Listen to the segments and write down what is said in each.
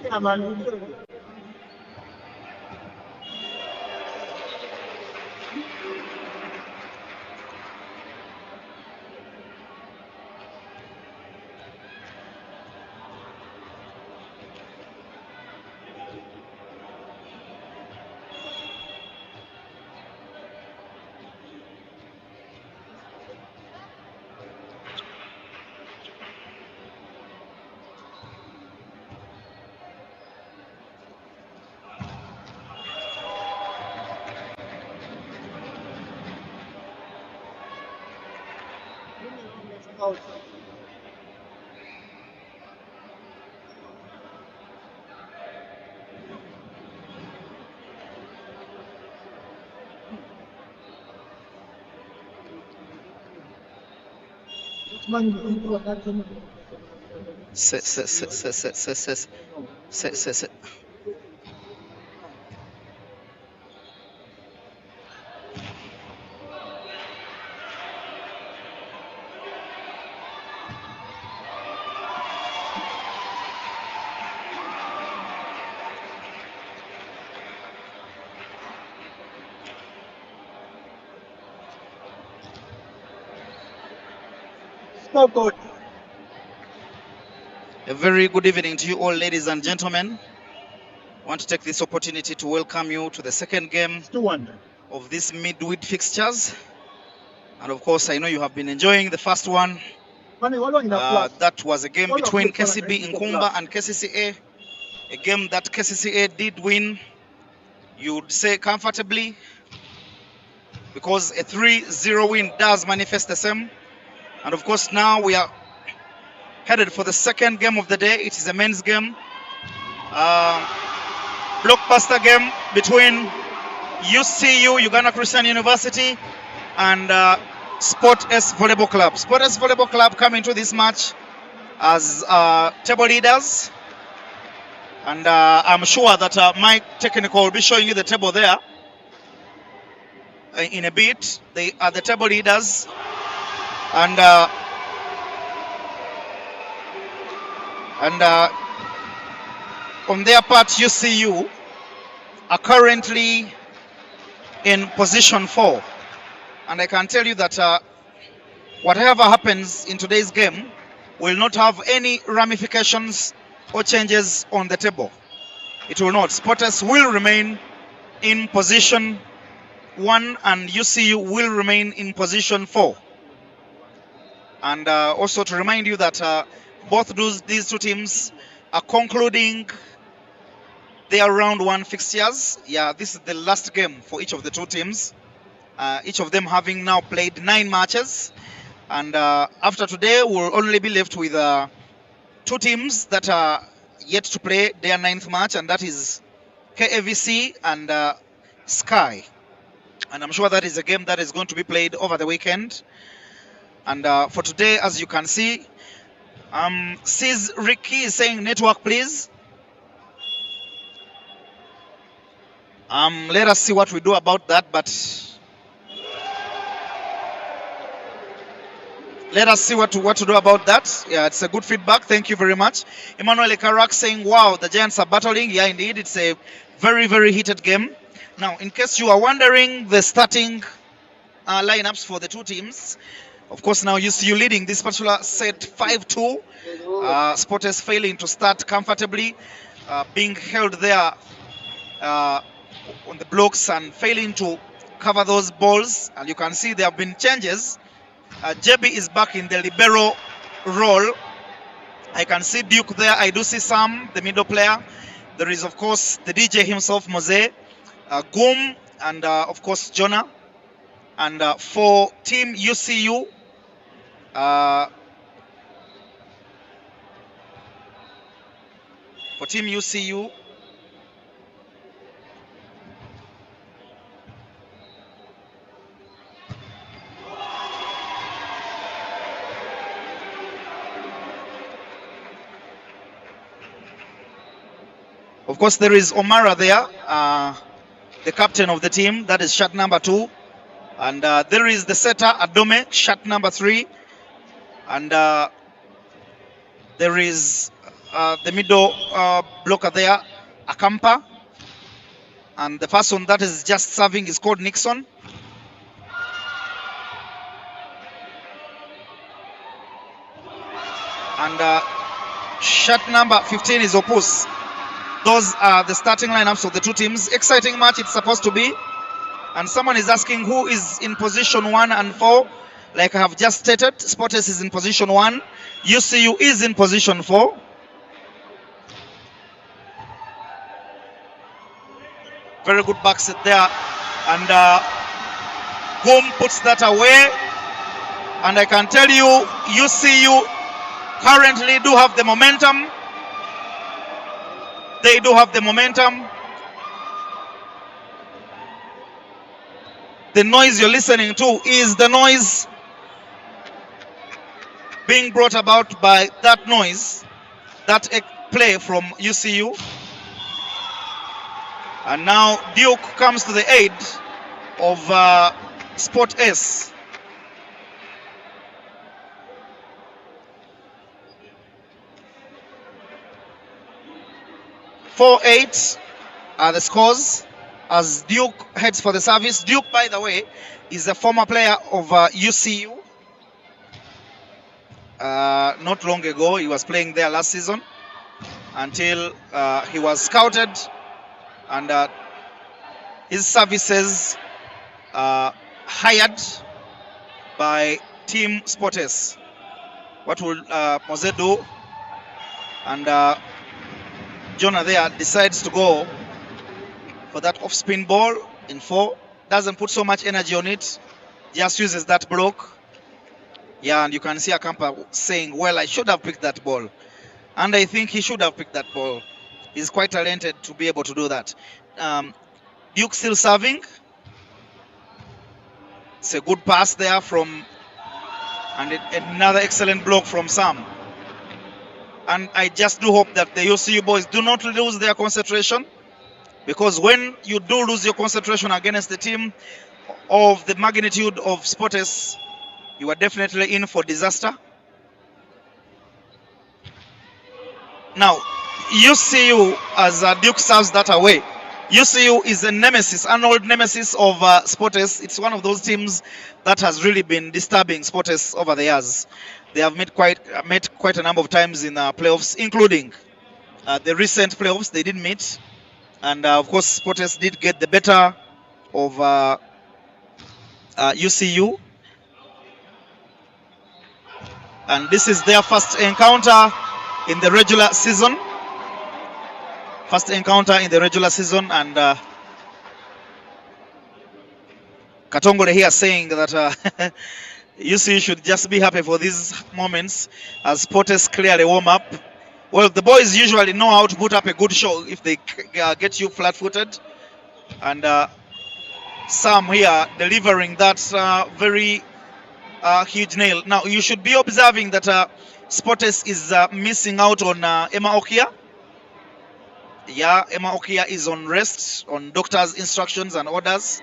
Yeah, man. Set. So good. A very good evening to you all, ladies and gentlemen. I want to take this opportunity to welcome you to the second game 2-1 of these midweek fixtures. And of course, I know you have been enjoying the first one. That was a game between KCB Nkumba and KCCA. A game that KCCA did win, you'd say comfortably, because a 3-0 win does manifest the same. And of course, now we are headed for the second game of the day. It is a men's game. Blockbuster game between UCU, Uganda Christian University, and Sport S Volleyball Club. Sport S Volleyball Club come into this match as table leaders. And I'm sure that Mike Technical will be showing you the table there in a bit. They are the table leaders. And on their part, UCU are currently in position 4. And I can tell you that whatever happens in today's game will not have any ramifications or changes on the table. It will not. Sporters will remain in position 1 and UCU will remain in position 4. And also to remind you that both these two teams are concluding their round 1 fixtures. Yeah, this is the last game for each of the two teams. Each of them having now played 9 matches. And after today, we'll only be left with 2 teams that are yet to play their 9th match, and that is KAVC and Sky. And I'm sure that is a game that is going to be played over the weekend. And for today, as you can see, Sis Ricky is saying network, please. Let us see what we do about that, but let us see what to do about that. Yeah, it's a good feedback. Thank you very much. Emmanuel Ekarak saying, wow, the Giants are battling. Yeah, indeed, it's a very, very heated game. Now, in case you are wondering the starting lineups for the two teams, of course, now UCU leading this particular set 5-2. Sporters failing to start comfortably, being held there on the blocks and failing to cover those balls. And you can see there have been changes. JB is back in the libero role. I can see Duke there. I do see Sam, the middle player. There is, of course, the DJ himself, Mose, Goom, and, of course, Jonah. And for Team UCU, of course, there is Omara there, the captain of the team. That is shot number 2. And there is the setter, Adome, shot number 3. And there is the middle blocker there, Akampa. And the person that is just serving is called Nixon. And shot number 15 is Opus. Those are the starting lineups of the two teams. Exciting match it's supposed to be. And someone is asking who is in position 1 and 4. Like I have just stated, Sports is in position 1. UCU is in position 4. Very good back set there. And Boom puts that away. And I can tell you, UCU currently do have the momentum. They do have the momentum. The noise you're listening to is the noise being brought about by that noise, that play from UCU. And now Duke comes to the aid of Sport S. 4-8 are the scores as Duke heads for the service. Duke, by the way, is a former player of UCU. Not long ago, he was playing there last season until he was scouted and his services hired by Team Sportes. What will Mose do? And Jonah there decides to go for that off-spin ball in 4. Doesn't put so much energy on it. Just uses that block. Yeah, and you can see Akampa saying, well, I should have picked that ball. And I think he should have picked that ball. He's quite talented to be able to do that. Duke still serving. It's a good pass there from, and another excellent block from Sam. And I just do hope that the UCU boys do not lose their concentration, because when you do lose your concentration against the team of the magnitude of Sportes, you are definitely in for disaster. Now, UCU, as Duke serves that away, UCU is a nemesis, an old nemesis of Sportes. It's one of those teams that has really been disturbing Sportes over the years. They have met quite a number of times in playoffs, including the recent playoffs. They did meet, and of course, Sportes did get the better of UCU. And this is their first encounter in the regular season. First encounter in the regular season, and Katongole here saying that UCU should just be happy for these moments as Sportes clearly warm up. Well, the boys usually know how to put up a good show if they get you flat-footed. And Sam here delivering that very huge nail. Now, you should be observing that Sportes is missing out on Emma Okia. Yeah, Emma Okia is on rest, on doctor's instructions and orders.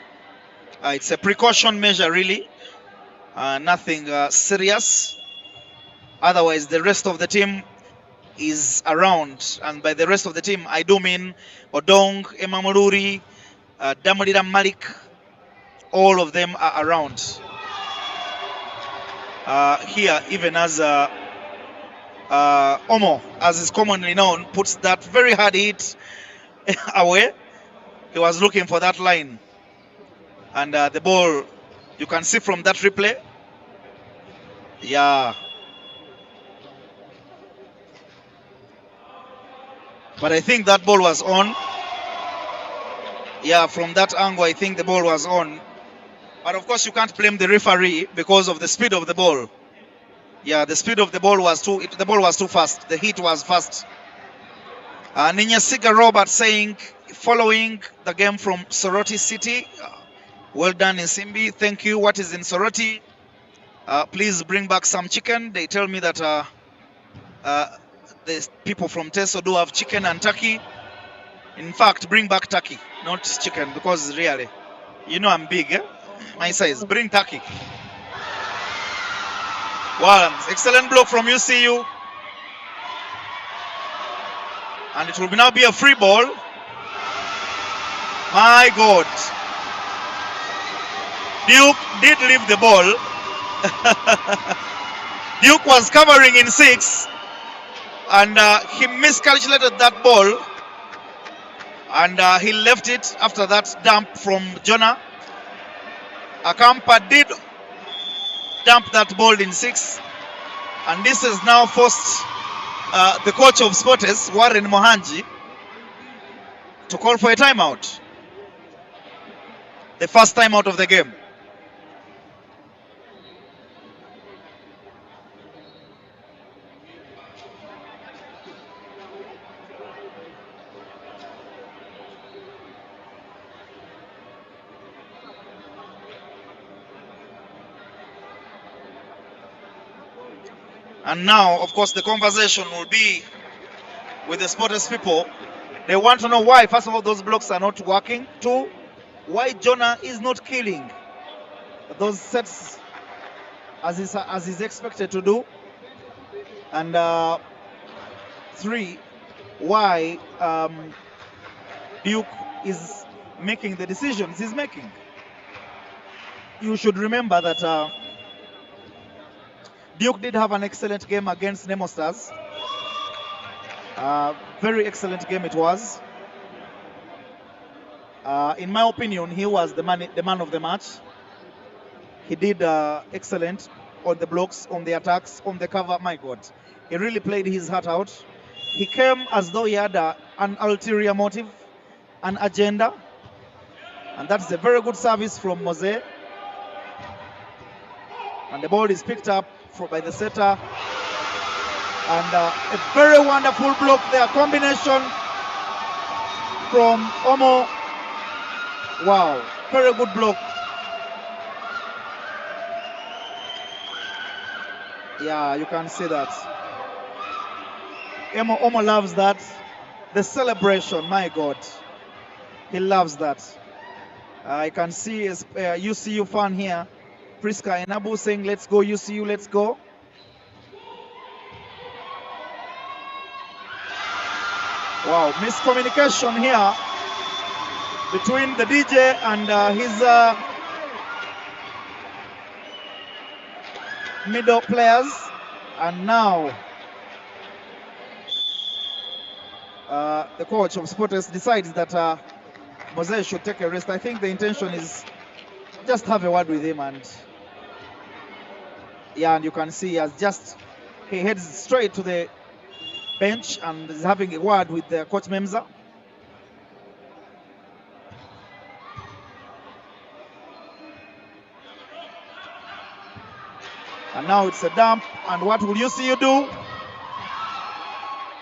It's a precaution measure, really. Nothing serious. Otherwise, the rest of the team is around. And by the rest of the team, I do mean Odong, Emma Moruri, Damadira Malik. All of them are around. Here, even as Omo, as is commonly known, puts that very hard hit away. He was looking for that line. And the ball, you can see from that replay. Yeah. But I think that ball was on. Yeah, from that angle, I think the ball was on. But of course, you can't blame the referee because of the speed of the ball. Yeah, the speed of the ball was the ball was too fast. The hit was fast. Ninyasiga Robert saying, following the game from Soroti City. Well done, Nsimbi. Thank you. What is in Soroti? Please bring back some chicken. They tell me that the people from Teso do have chicken and turkey. In fact, bring back turkey, not chicken, because really, you know I'm big, eh? My size. Bring turkey. Wow, excellent block from UCU. And it will now be a free ball. My God. Duke did leave the ball. Duke was covering in 6. And he miscalculated that ball. And he left it after that dump from Jonah. Akampa did dump that ball in 6. And this has now forced the coach of Sporters, Warren Mohanji, to call for a timeout. The first timeout of the game. And now, of course, the conversation will be with the Sporters people. They want to know why, first of all, those blocks are not working. 2, why Jonah is not killing those sets as is expected to do. And 3, why Duke is making the decisions he's making. You should remember that Duke did have an excellent game against Nemo Stars. Very excellent game it was. In my opinion, he was the man of the match. He did excellent on the blocks, on the attacks, on the cover. My God, he really played his heart out. He came as though he had an ulterior motive, an agenda. And that's a very good service from Mose. And the ball is picked up by the setter. And a very wonderful block there. Combination from Omo. Wow, very good block. Yeah, you can see that. Omo loves that. The celebration, my God. He loves that. I can see a UCU fan here. Priska Enabu saying, let's go UCU, let's go. Wow, miscommunication here between the DJ and his middle players. And now the coach of Sporters decides that Mose should take a rest. I think the intention is just have a word with him, and yeah, and you can see he heads straight to the bench and is having a word with Coach Memza. And now it's a dump, and what will UCU do?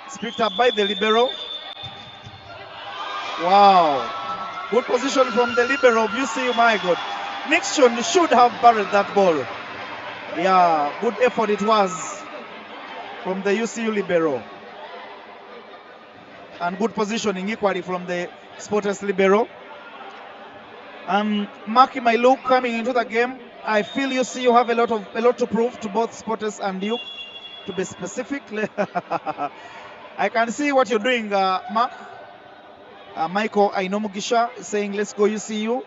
It's picked up by the libero. Wow, good position from the libero of UCU, my God. Nixon should have buried that ball. Yeah, good effort it was from the UCU libero. And good positioning equally from the Sporters libero. Marky my look coming into the game. I feel UCU have a lot to prove to both Sporters and Duke. To be specific, I can see what you're doing, Mark. Michael Ainomugisha is saying, let's go UCU.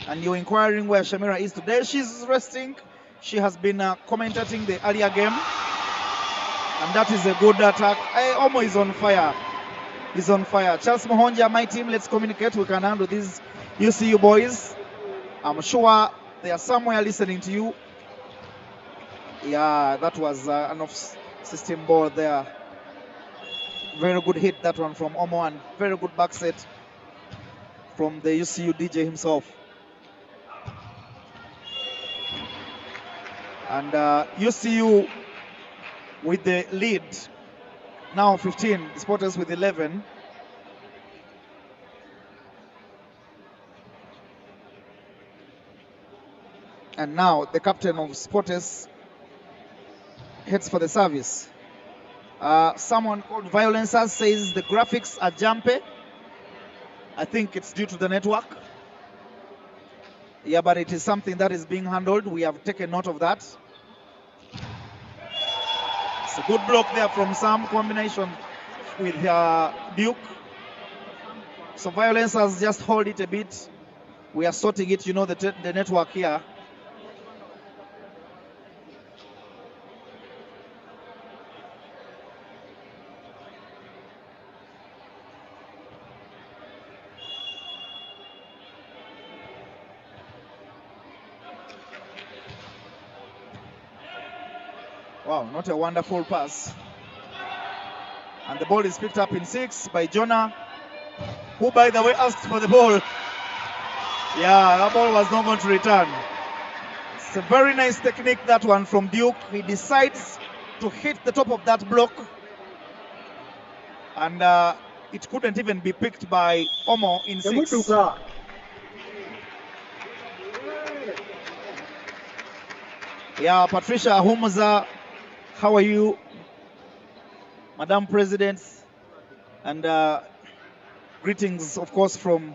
And you're inquiring where Shamira is today. She's resting. She has been commentating the earlier game. And that is a good attack. Omo is on fire. He's on fire. Charles Mohonja, my team, let's communicate. We can handle these UCU boys. I'm sure they are somewhere listening to you. Yeah, that was an off-system ball there. Very good hit, that one from Omo, and very good back set from the UCU DJ himself. And UCU with the lead, now 15, the Sporters with 11. And now the captain of Sporters heads for the service. Someone called Violencers says the graphics are jumpy. I think it's due to the network. Yeah, but it is something that is being handled. We have taken note of that. It's a good block there from Sam. Combination with Duke. So Violence has just hold it a bit. We are sorting it, you know, the network here. Wow, not a wonderful pass. And the ball is picked up in 6 by Jonah, who, by the way, asked for the ball. Yeah, that ball was not going to return. It's a very nice technique, that one from Duke. He decides to hit the top of that block. And it couldn't even be picked by Omo in 6. Yeah, Patricia Ahumuza, how are you, Madam President? And greetings, of course, from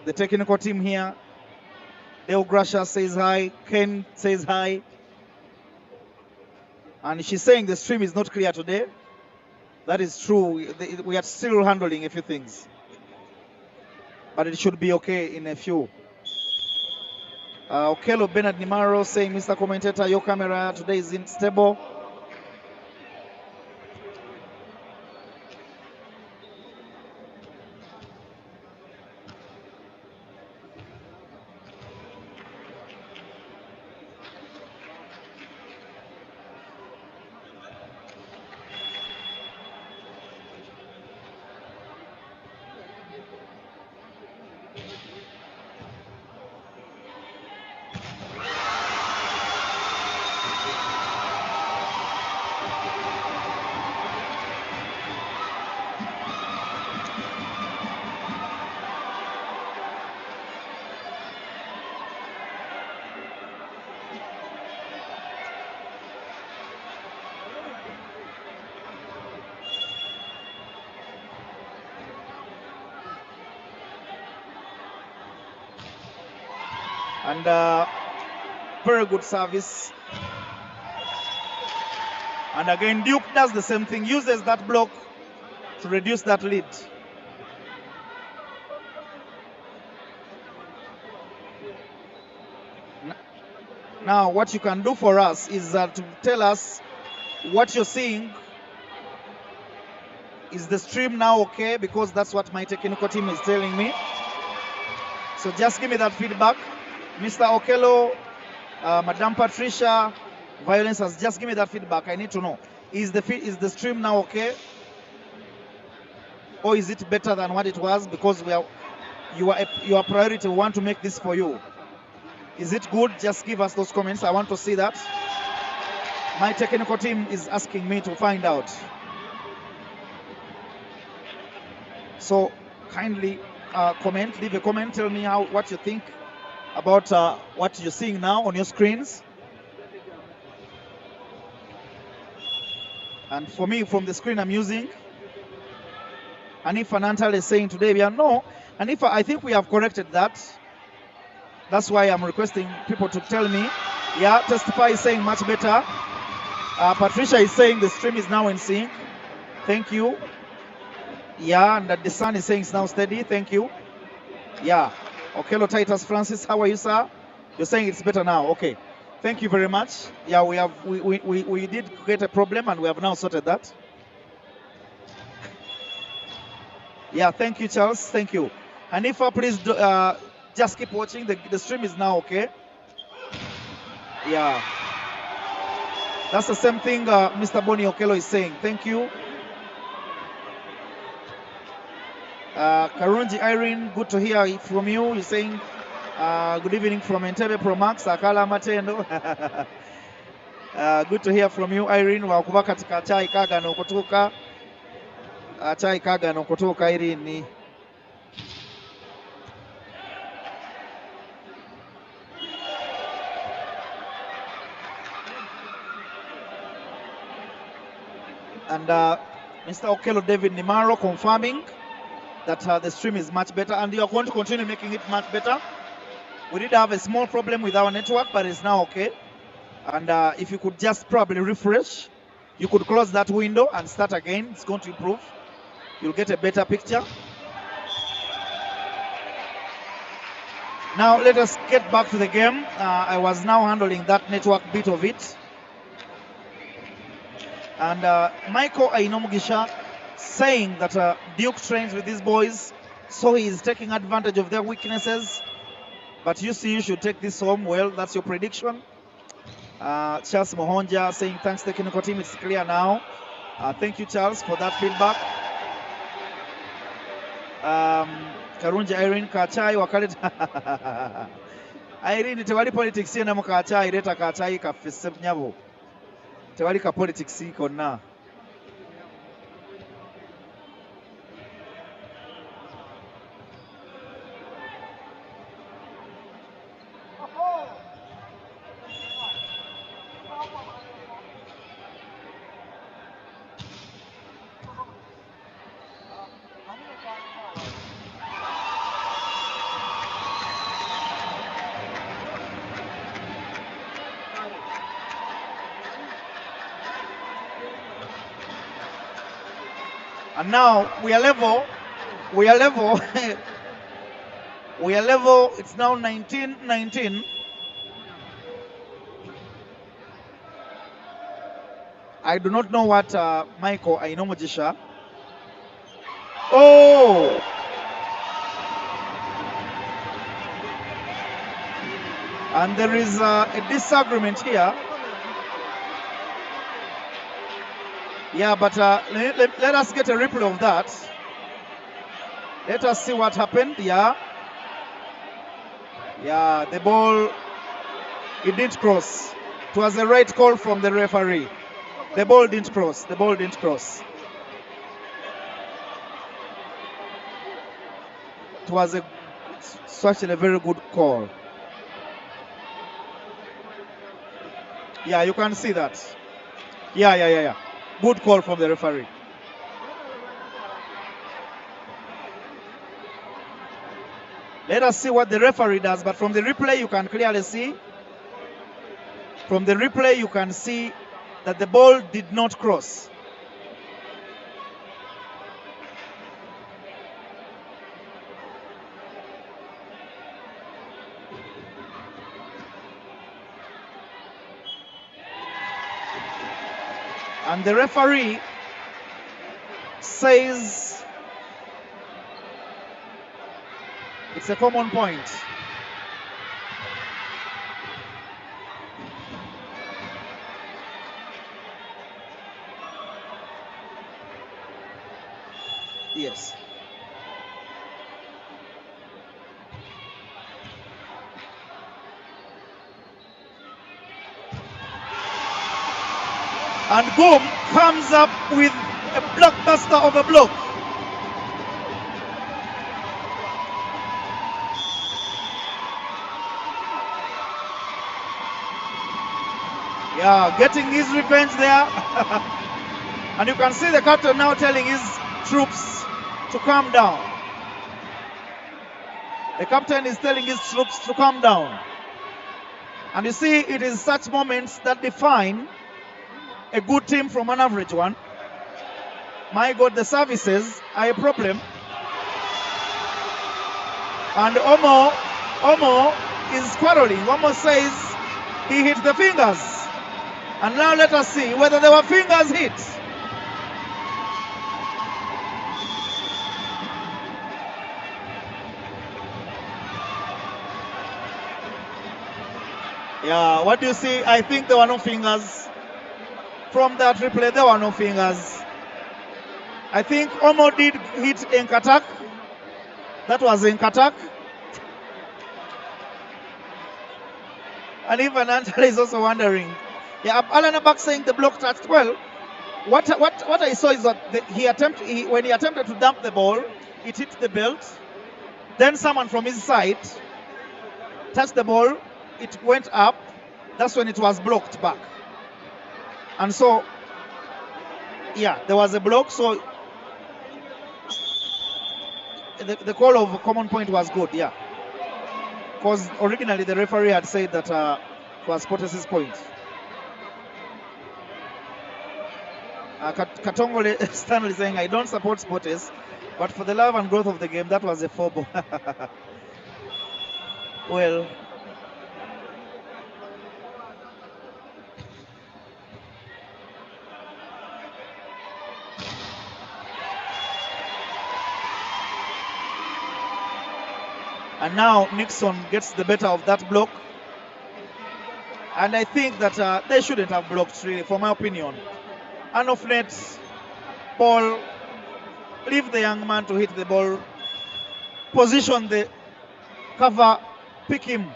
the technical team here. Deo Gracia says hi. Ken says hi. And she's saying the stream is not clear today. That is true. We are still handling a few things. But it should be okay in a few. Okello Bernard Nimaro saying, Mr. Commentator, your camera today is unstable. And very good service. And again, Duke does the same thing, uses that block to reduce that lead. Now, what you can do for us is to tell us what you're seeing. Is the stream now okay? Because that's what my technical team is telling me. So just give me that feedback. Mr. Okello, Madam Patricia, Violence has just give me that feedback. I need to know. Is the stream now okay? Or is it better than what it was? Because your priority, we want to make this for you. Is it good? Just give us those comments. I want to see that. My technical team is asking me to find out. So kindly comment, leave a comment, tell me what you think about what you're seeing now on your screens. And for me, from the screen I'm using, Hanifa Nantal is saying today we are no. Hanifa, I think we have corrected that. That's why I'm requesting people to tell me. Yeah, Testify is saying much better. Patricia is saying the stream is now in sync. Thank you. Yeah, and that the sun is saying it's now steady. Thank you. Yeah. Okello Titus Francis, how are you, sir? You're saying it's better now. Okay. Thank you very much. Yeah, we did get a problem and we have now sorted that. Yeah, thank you, Charles. Thank you. Hanifa, please just keep watching. The stream is now okay. Yeah. That's the same thing Mr. Bonnie Okello is saying. Thank you. Karunji Irene, good to hear from you. You're saying good evening from Entebbe Pro Max, Akala Matendo. Good to hear from you, Irene. Wakuba katika chai kaga no kutoka. Chai kaga no kutoka Irene. And Mr. Okello David Nimaro confirming that the stream is much better, and you are going to continue making it much better. We did have a small problem with our network, but it's now okay. And if you could just probably refresh You could close that window and start again. It's going to improve. You'll get a better picture. Now let us get back to the game. I was now handling that network bit of it. And Michael Ainomugisha saying that Duke trains with these boys, so he is taking advantage of their weaknesses. But you see, you should take this home. Well, that's your prediction. Charles Mohonja saying, thanks technical team, it's clear now. Thank you, Charles, for that feedback. Karunja Irene Kachai wakaleta Irene tewali politics yena mu Kachai leta Kachai kafisse nyabo. Tewali ka politics konna. And now we are level. We are level. We are level. It's now 19-19. I do not know what Michael Ainomugisha. Oh! And there is a disagreement here. Yeah, but let us get a replay of that. Let us see what happened. Yeah. Yeah, the ball, it didn't cross. It was the right call from the referee. The ball didn't cross. The ball didn't cross. It was such a very good call. Yeah, you can see that. Yeah. Good call from the referee. Let us see what the referee does, but from the replay you can clearly see. From the replay you can see that the ball did not cross. And the referee says it's a common point. Yes. And Goom comes up with a blockbuster of a block. Yeah, getting his revenge there. And you can see the captain now telling his troops to calm down. The captain is telling his troops to calm down. And you see, it is such moments that define a good team from an average one. My God, the services are a problem. And Omo is quarreling. Omo says he hit the fingers. And now let us see whether there were fingers hit. Yeah, what do you see? I think there were no fingers. From that replay, there were no fingers. I think Omo did hit Nkatak. That was Nkatak. And even Antala is also wondering. Yeah, Alan Abak saying the block touched. Well, what I saw is that when he attempted to dump the ball, it hit the belt. Then someone from his side touched the ball. It went up. That's when it was blocked back. And so, yeah, there was a block. So the call of common point was good, yeah. Because originally the referee had said that it was Potes' point. Katongole Stanley saying, I don't support Sporters, but for the love and growth of the game, that was a four-ball. Well, and now Nixon gets the better of that block. And I think that they shouldn't have blocked, really, for my opinion. And off net, ball, leave the young man to hit the ball, position the cover, pick him.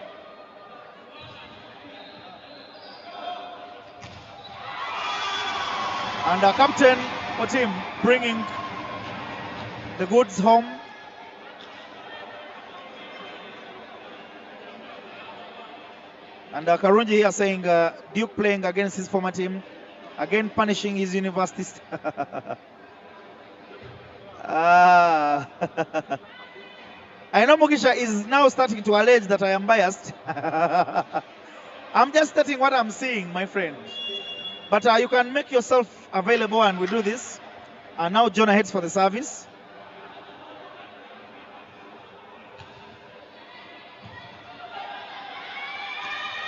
And our captain for team bringing the goods home. And Karunji here saying Duke playing against his former team, again punishing his universities. I know Mugisha is now starting to allege that I am biased. I'm just stating what I'm seeing, my friend. But you can make yourself available and we do this. And now Jonah heads for the service.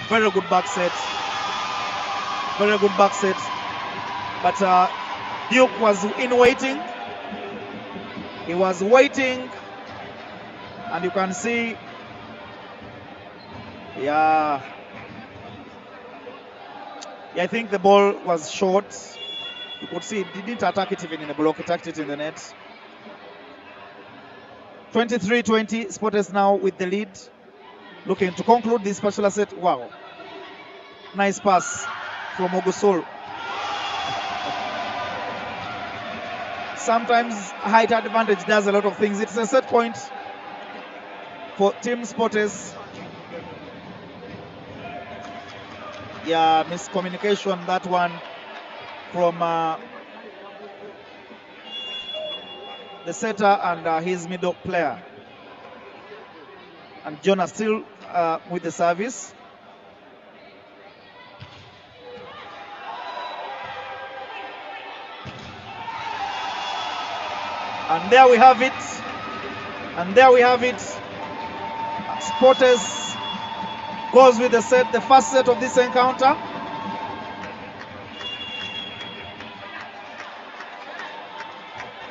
Very good back set. Very good back set. But Duke was in waiting. He was waiting. And you can see, yeah, I think the ball was short. You could see it didn't attack it even in the block, it attacked it in the net. 23-20, Sporters now with the lead. Looking to conclude this particular set. Wow. Nice pass from Ogusul. Sometimes height advantage does a lot of things. It's a set point for Team Sporters. Yeah, miscommunication, that one from the setter and his middle player. And Jonah still with the service. And there we have it. And there we have it. Sporters goes with the set, the first set of this encounter.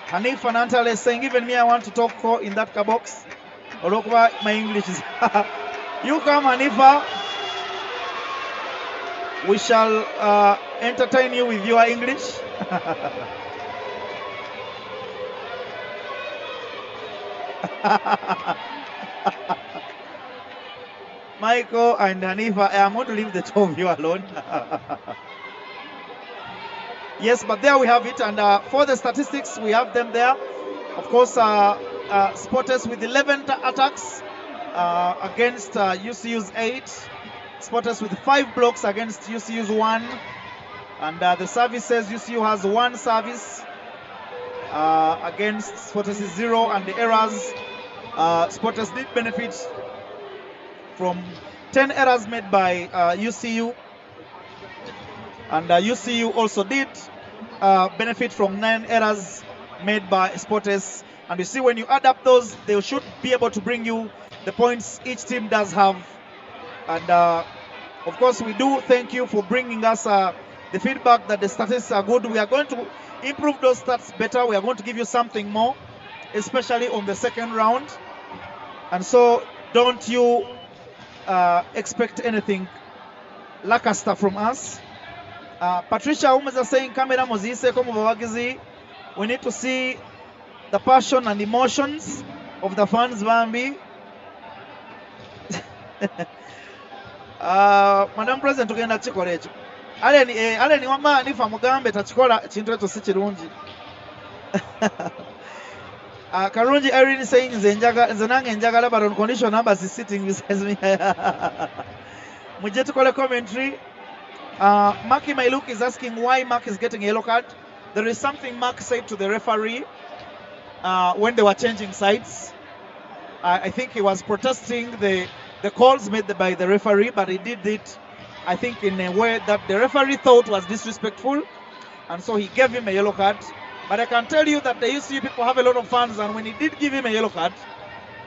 Hanif Anantale is saying, even me, I want to talk in that box. My English is. You come, Hanifa. We shall entertain you with your English. Michael and Hanifa, I am going to leave the two of you alone. Yes, but there we have it. And for the statistics, we have them there. Of course, Sporters with 11 attacks against UCU's 8. Sporters with 5 blocks against UCU's 1. And the service says UCU has 1 service against Sporters' 0. And the errors, Sporters did benefit from 10 errors made by UCU. And UCU also did benefit from 9 errors made by Sporters. And you see, when you add up those, they should be able to bring you the points each team does have. And of course, we do thank you for bringing us the feedback that the statistics are good. We are going to improve those stats better. We are going to give you something more, especially on the second round. And so don't you expect anything lackluster from us. Patricia Umeza saying, Kamera Mozise komu bawagizi. We need to see the passion and emotions of the fans, Bambi. Madam President, tugenda chikola ekyo. Aleni wama nifa mugambe tachikola chintu echo si kirungi. Karunji Irene saying nze nange njagala but on condition numbers is sitting beside me. Mujje tukole commentary. Maki Mailuk is asking why Mark is getting a yellow card. There is something Mark said to the referee when they were changing sides. I think he was protesting the calls made by the referee, but he did it, I think, in a way that the referee thought was disrespectful. and so he gave him a yellow card. But I can tell you that the UCU people have a lot of fans, and when he did give him a yellow card,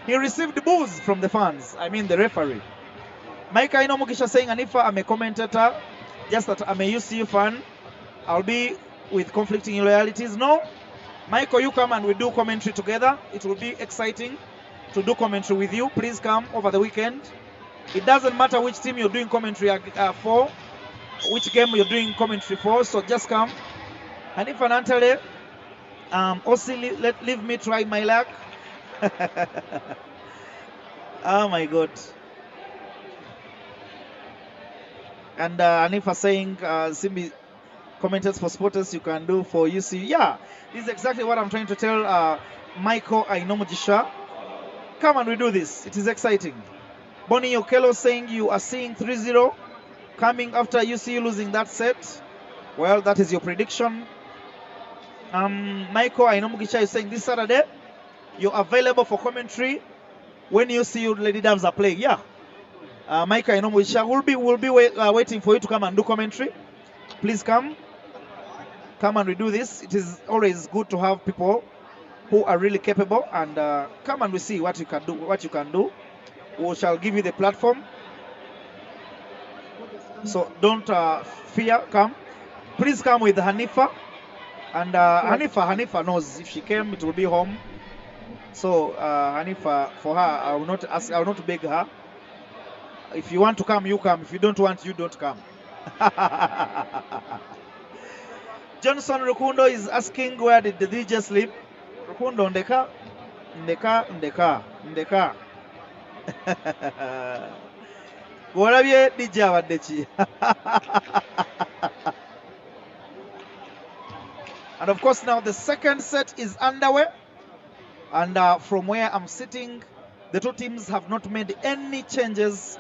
he received boos from the fans. I mean the referee. Mike Ainomukisha saying, Anifa, I'm a commentator, just that I'm a UCU fan. I'll be with conflicting loyalties. No, Michael, you come and we do commentary together. It will be exciting to do commentary with you. Please come over the weekend. It doesn't matter which team you're doing commentary for, which game you're doing commentary for, so just come. And if Anantale, also leave me try my luck. Oh my God. And Anifa saying, Simbi commentators for sporters you can do for UC. Yeah, this is exactly what I'm trying to tell Michael Ainomujisha. Come and we do this. It is exciting. Bonnie Okello saying you are seeing 3-0 coming after UCU losing that set. Well, that is your prediction. Michael Ainomujisha is saying this Saturday you're available for commentary when UCU Lady Doves are playing. Yeah. Michael Ainomujisha will be waiting for you to come and do commentary. Please come. Come and redo this. It is always good to have people who are really capable, and come and we see what you can do. We shall give you the platform. So don't fear. Come. Please come with Hanifa. And Hanifa knows if she came, it will be home. So Hanifa, for her, I will not beg her. If you want to come, you come. If you don't want, you don't come. Johnson Rukundo is asking, where did the DJ sleep? Rukundo, ndeka. Gwolabye DJ abadde ki? And of course now the second set is underway. And from where I'm sitting, the two teams have not made any changes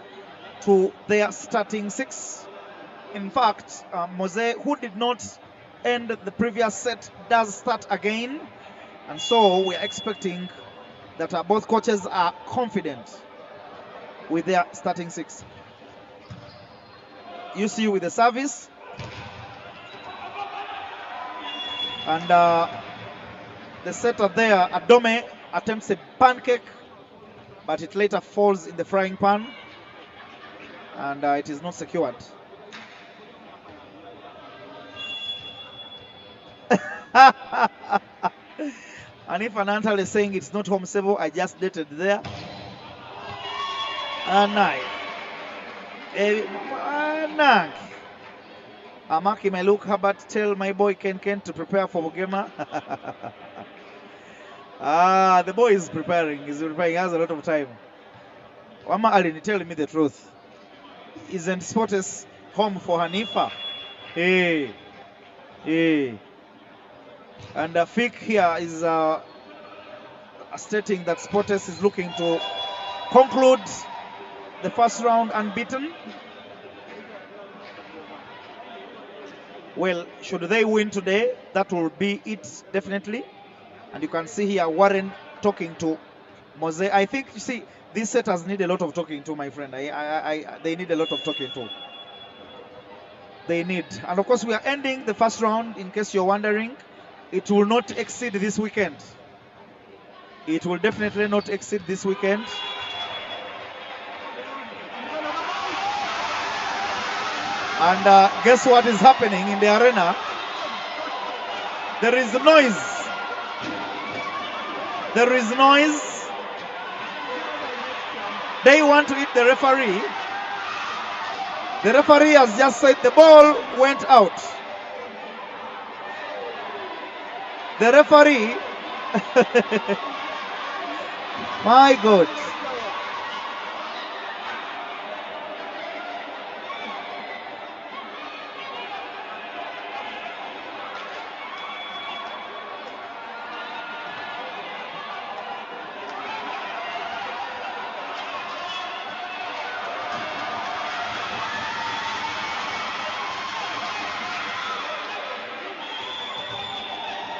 to their starting six. In fact, Mose, who did not end the previous set, does start again. And so we're expecting that both coaches are confident with their starting six. UCU with the service. And the setter there, Adome, attempts a pancake, but it later falls in the frying pan. And it is not secured. And if Anantal is saying it's not home servo, I just dated there. Amaki may look Herbert tell my boy Ken to prepare for Bugema. The boy is preparing. He's preparing. He has a lot of time. Wama Alini telling me the truth. Isn't Sportes home for Hanifa? Hey. And Fik here is stating that Sportes is looking to conclude the first round unbeaten. Well, should they win today, that will be it definitely. And you can see here Warren talking to Mose. I think, you see, these setters need a lot of talking to, my friend. They need a lot of talking to. They need. And of course, we are ending the first round, in case you're wondering. It will not exceed this weekend. It will definitely not exceed this weekend. And guess what is happening in the arena? There is noise. There is noise. They want to hit the referee. The referee has just said the ball went out. The referee, my God.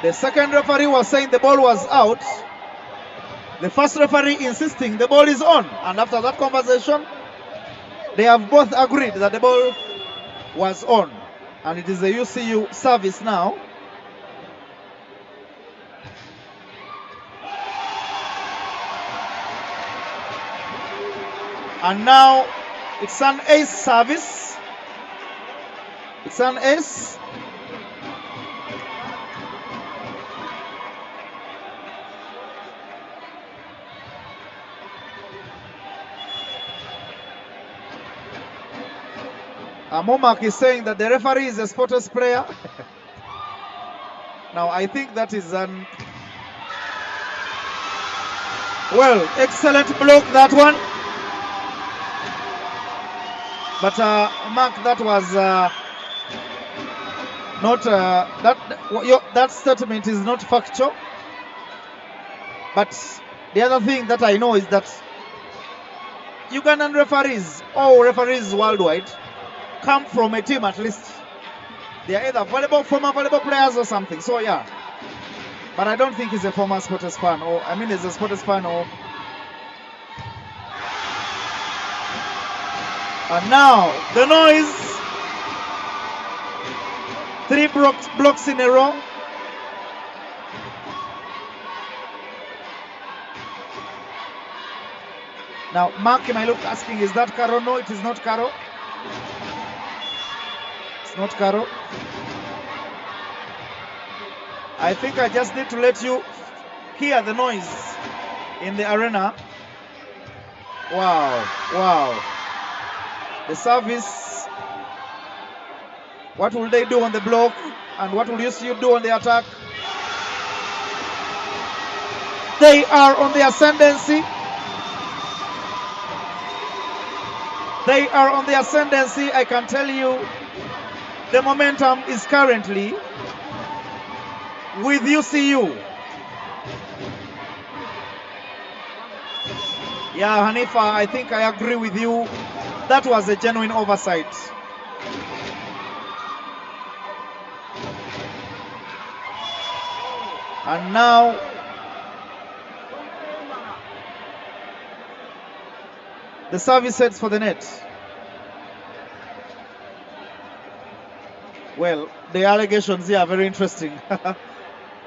The second referee was saying the ball was out. The first referee insisting the ball is on. And after that conversation, they have both agreed that the ball was on. And it is a UCU service now. And now it's an ace service. It's an ace. Momak is saying that the referee is a Sporters player. Now I think that is an excellent block, that one. But Mark, that was not that statement is not factual. But the other thing that I know is that Ugandan referees, all referees worldwide, come from a team at least. They are either former volleyball players or something. So yeah. But I don't think he's a former Sporters fan, or I mean he's a Sporters fan. Or and now the noise. 3 blocks in a row. Now Mark might look asking, is that Caro? No, it is not Caro. It's not Caro. I think I just need to let you hear the noise in the arena. Wow, wow. The service. What will they do on the block? And what will you do on the attack? They are on the ascendancy. They are on the ascendancy. I can tell you the momentum is currently with UCU. Yeah, Hanifa, I think I agree with you. That was a genuine oversight. And now the service heads for the net. Well, the allegations here are very interesting.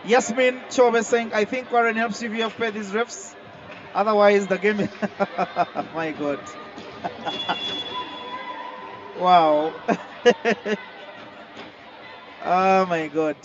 Yasmin Chobe saying, I think Warren helps you if you have paid these refs. Otherwise, the game. My God. Wow. Oh, my God.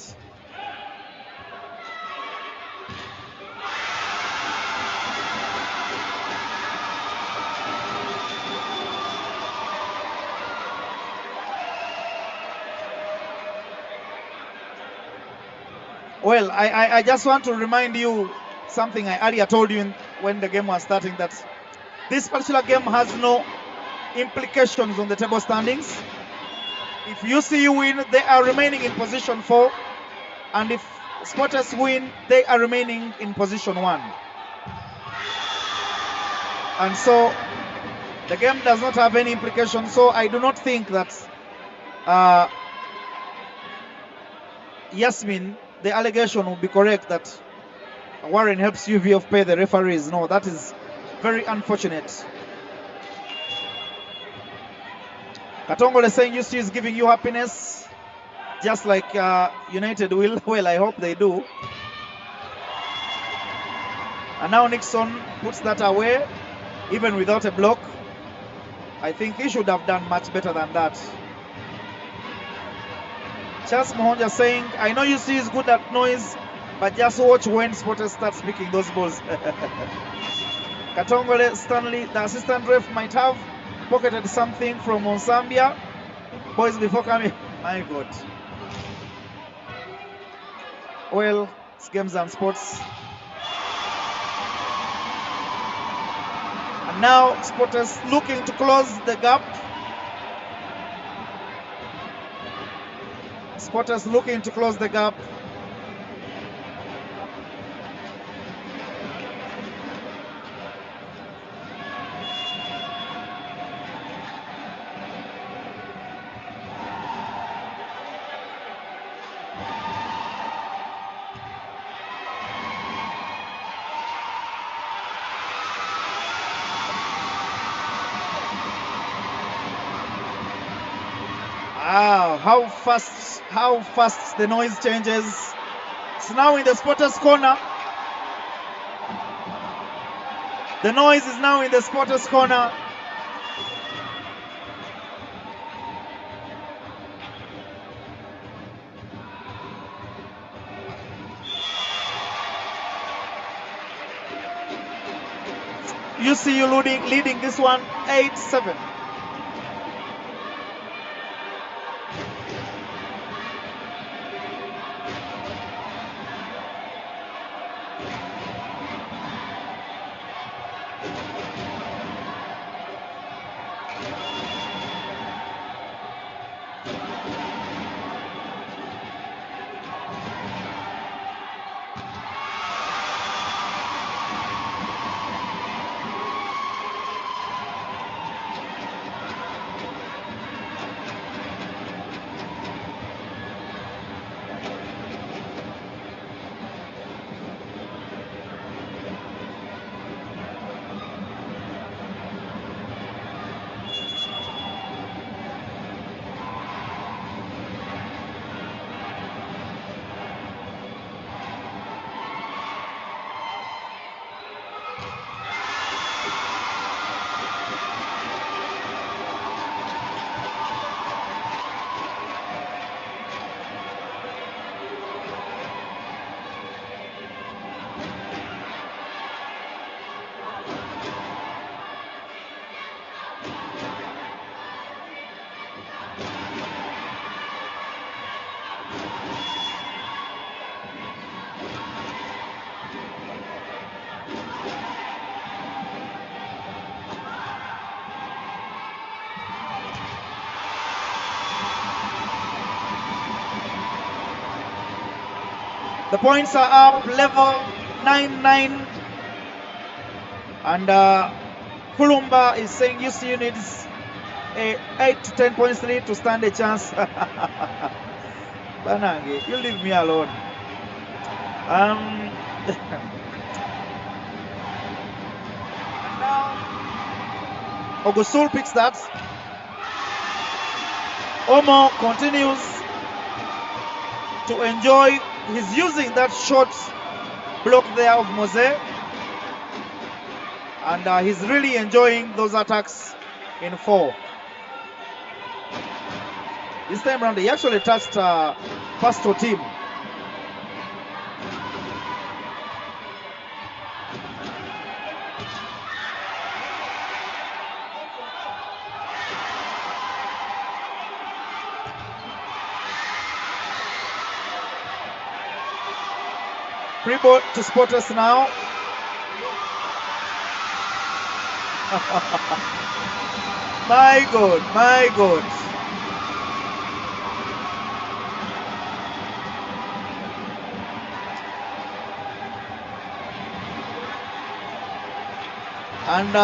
Well, I just want to remind you something I earlier told you when the game was starting, that this particular game has no implications on the table standings. If UCU win, they are remaining in position 4. And if Sporters win, they are remaining in position 1. And so the game does not have any implications. So I do not think that Yasmin, the allegation will be correct that Warren helps UVF pay the referees. No, that is very unfortunate. Katongole is saying UC is giving you happiness, just like United will. Well, I hope they do. And now Nixon puts that away, even without a block. I think he should have done much better than that. Charles Mohonja saying, I know UC is good at noise, but just watch when Sporters start speaking those balls. Katongole Stanley, the assistant ref, might have pocketed something from Monsambia. Boys before coming. My God. Well, it's games and sports. And now Sporters looking to close the gap. Sporters looking to close the gap. Wow. how fast the noise changes. It's now in the spotters corner. The noise is now in the spotters corner. UCU leading this one 8-7. The points are up, level 9-9. And Kulumba is saying UCU needs a 8 to 10 points lead to stand a chance. Banange, you leave me alone. Ogusul picks that. Omo continues to enjoy. He's using that short block there of Mose. And he's really enjoying those attacks in 4. This time around, he actually touched Pasto team. Free ball to spotters now. My God, my God. And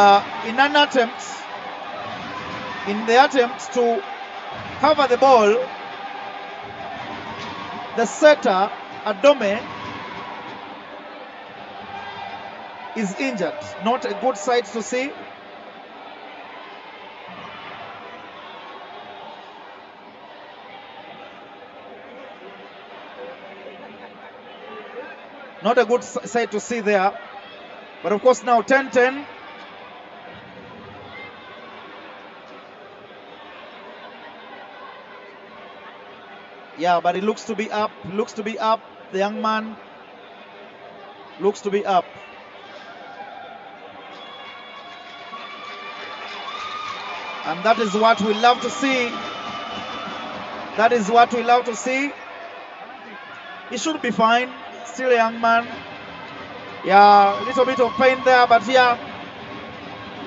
in the attempt to cover the ball, the setter, Adome, is injured. Not a good sight to see. Not a good sight to see there. But of course now 10-10. Yeah, but it looks to be up. Looks to be up. The young man looks to be up. And that is what we love to see. That is what we love to see. He should be fine. Still a young man. Yeah, a little bit of pain there, but yeah,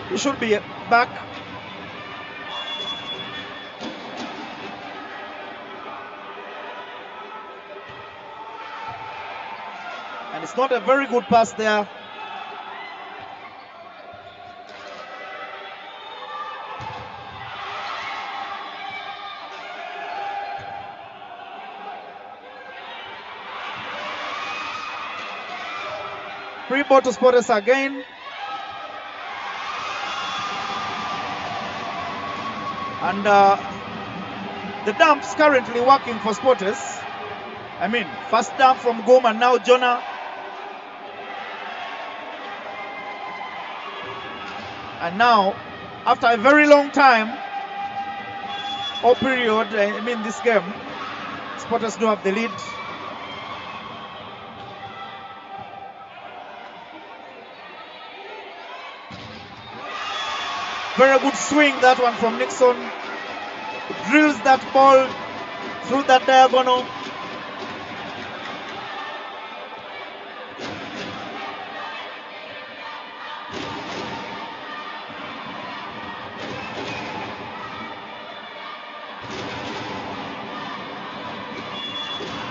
he should be back. And it's not a very good pass there. Free ball to spotters again. And the dumps currently working for Spotters. I mean, first dump from Goom and now Jonah. And now, after a very long time, or period, I mean this game, Spotters do have the lead. Very good swing, that one from Nixon. Drills that ball through that diagonal.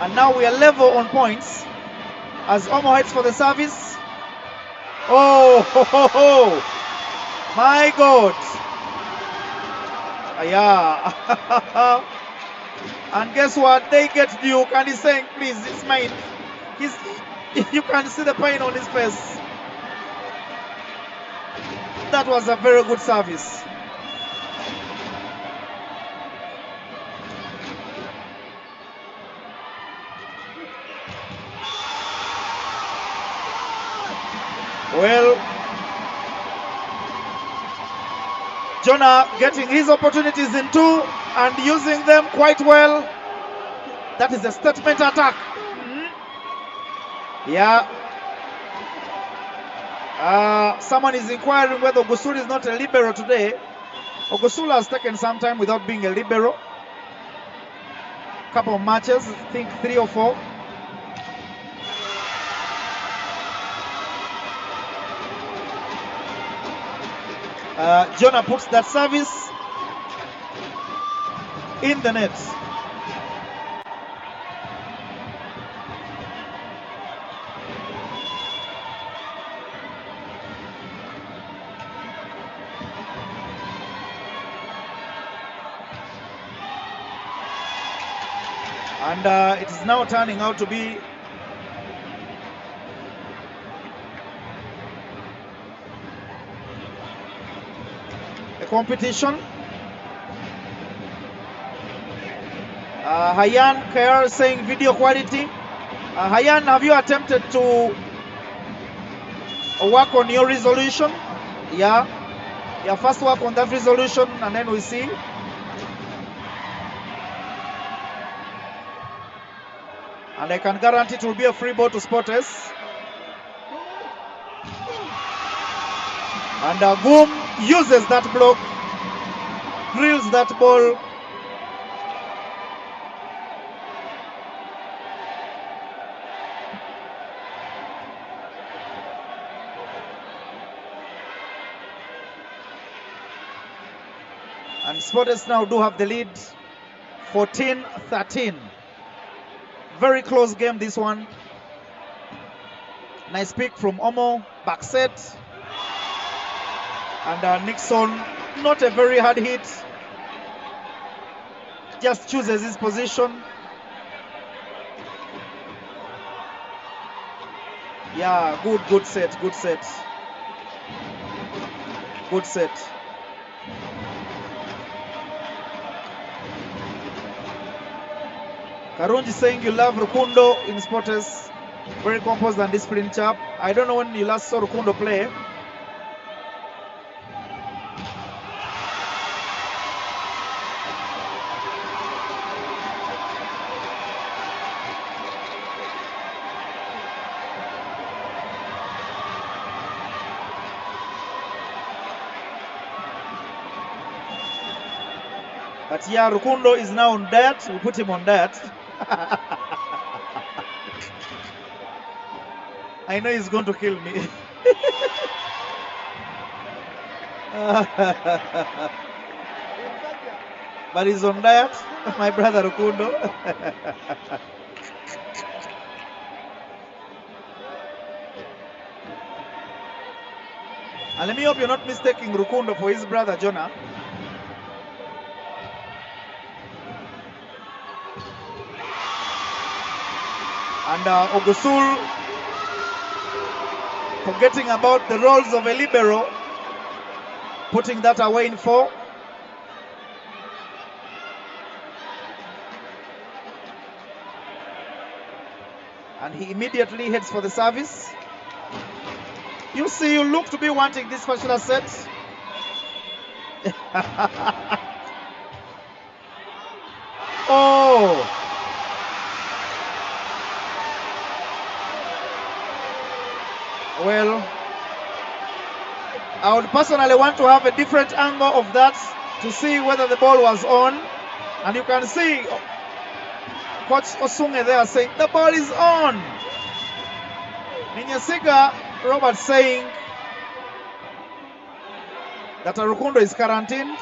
And now we are level on points as Omo heads for the service. Oh, ho, ho, ho. My God. Yeah. And guess what? They get Duke and he's saying, please, it's mine. You can see the pain on his face. That was a very good service. Well, Jonah getting his opportunities in two and using them quite well. That is a statement attack. Yeah. Someone is inquiring whether Ogusula is not a libero today. Ogusula has taken some time without being a libero. Couple of matches, I think 3 or 4. Jonah puts that service in the net. And it is now turning out to be competition. Hayan Kayar saying video quality. Hayan, have you attempted to work on your resolution? Yeah. Yeah, first work on that resolution and then we see. And I can guarantee it will be a free ball to Spotters. And Goom uses that block, drills that ball. And Spotters now do have the lead, 14-13. Very close game, this one. Nice pick from Omo, back set. And Nixon, not a very hard hit. Just chooses his position. Yeah, good set. Good set. Karunji saying you love Rukundo in Spotters. Very composed and disciplined chap. I don't know when you last saw Rukundo play. But yeah, Rukundo is now on diet. We put him on diet. I know he's going to kill me. But he's on diet, my brother Rukundo. And let me hope you're not mistaking Rukundo for his brother Jonah. And Ogusul, forgetting about the roles of a libero, putting that away in 4. and he immediately heads for the service. You see, you look to be wanting this particular set. Oh! Well, I would personally want to have a different angle of that to see whether the ball was on. And you can see Coach Osunge there saying the ball is on. Ninyesiga Robert saying that Rukundo is quarantined.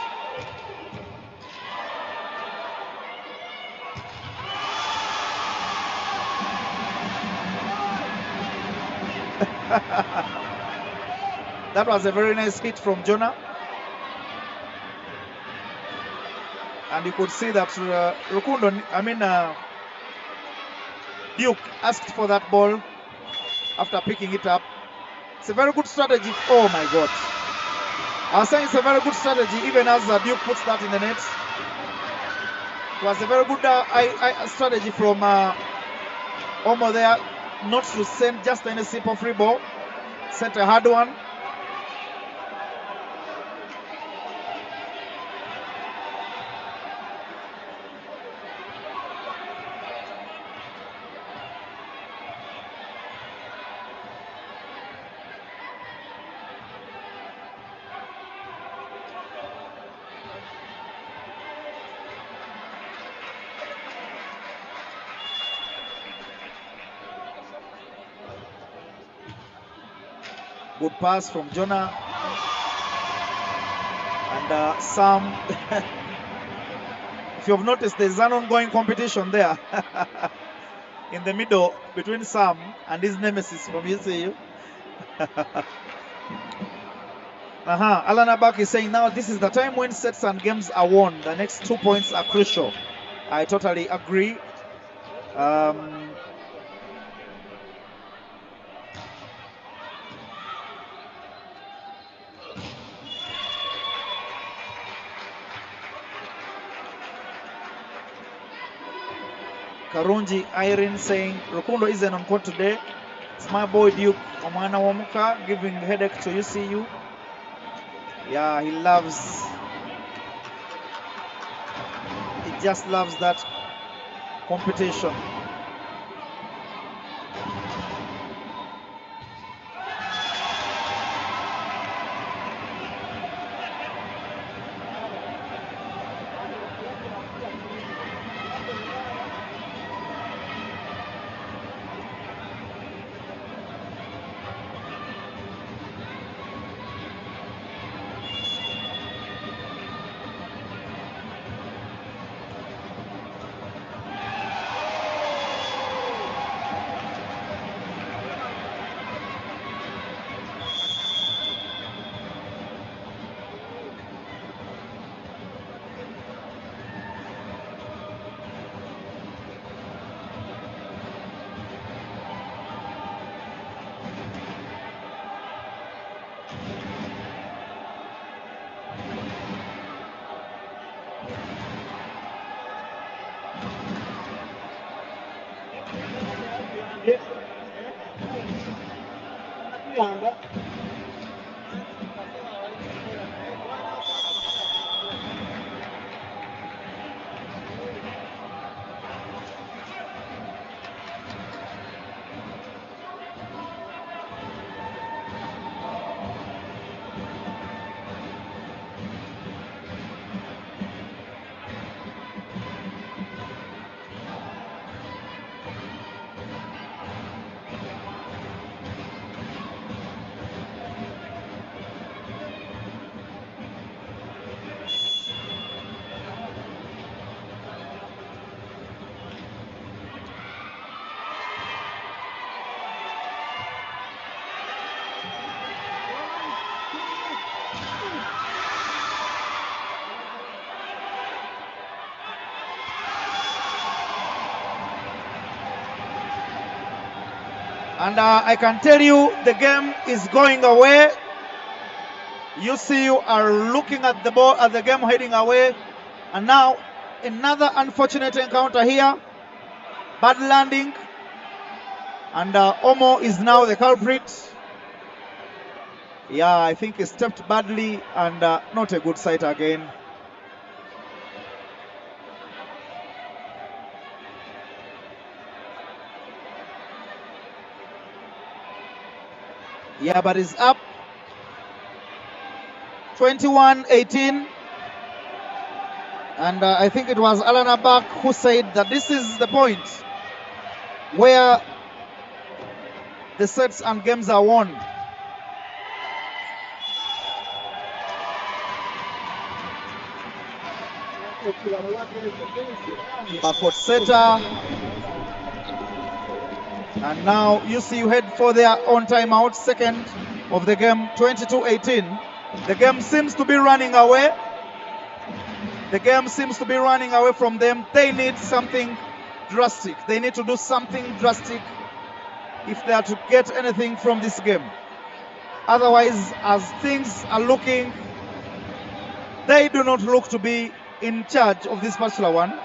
That was a very nice hit from Jonah. And you could see that Rukundo, Duke asked for that ball after picking it up. It's a very good strategy. Oh my God. I was saying it's a very good strategy even as Duke puts that in the net. It was a very good strategy from Omo there, not to send just any simple free ball. Sent a hard one. Good pass from Jonah. And Sam, if you have noticed, there's an ongoing competition there in the middle between Sam and his nemesis from UCU. Alan Abak is saying now this is the time when sets and games are won. The next 2 points are crucial. I totally agree. Karunji Irene saying Rukundo isn't on court today. It's my boy Duke Omwana Wamuka giving headache to UCU. Yeah, he just loves that competition. And I can tell you the game is going away. UCU are looking at the ball, at the game heading away. And now another unfortunate encounter here. Bad landing. And Omo is now the culprit. Yeah, I think he stepped badly and not a good sight again. Yeah, but it's up 21-18. And I think it was Alan Abak who said that this is the point where the sets and games are won. Backward setter. And now UCU head for their own timeout, second of the game, 22-18. The game seems to be running away. The game seems to be running away from them. They need something drastic. They need to do something drastic if they are to get anything from this game. Otherwise, as things are looking, they do not look to be in charge of this particular one.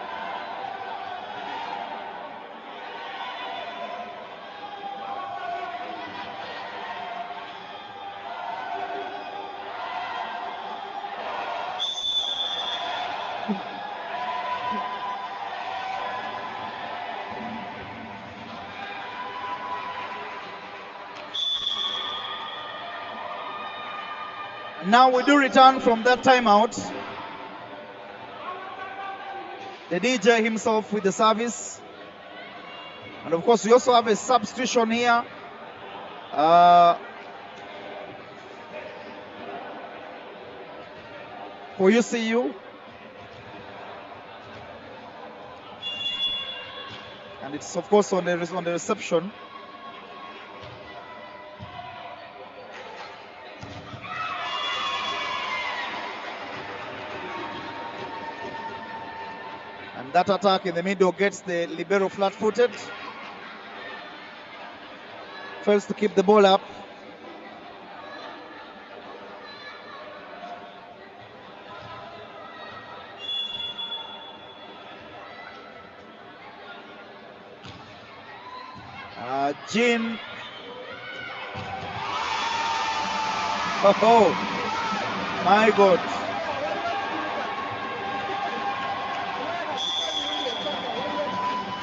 Now we do return from that timeout. The DJ himself with the service. And of course, we also have a substitution here. For UCU. And it's of course on the reception. And that attack in the middle gets the libero flat-footed. Fails to keep the ball up. Jean. Oh, my God.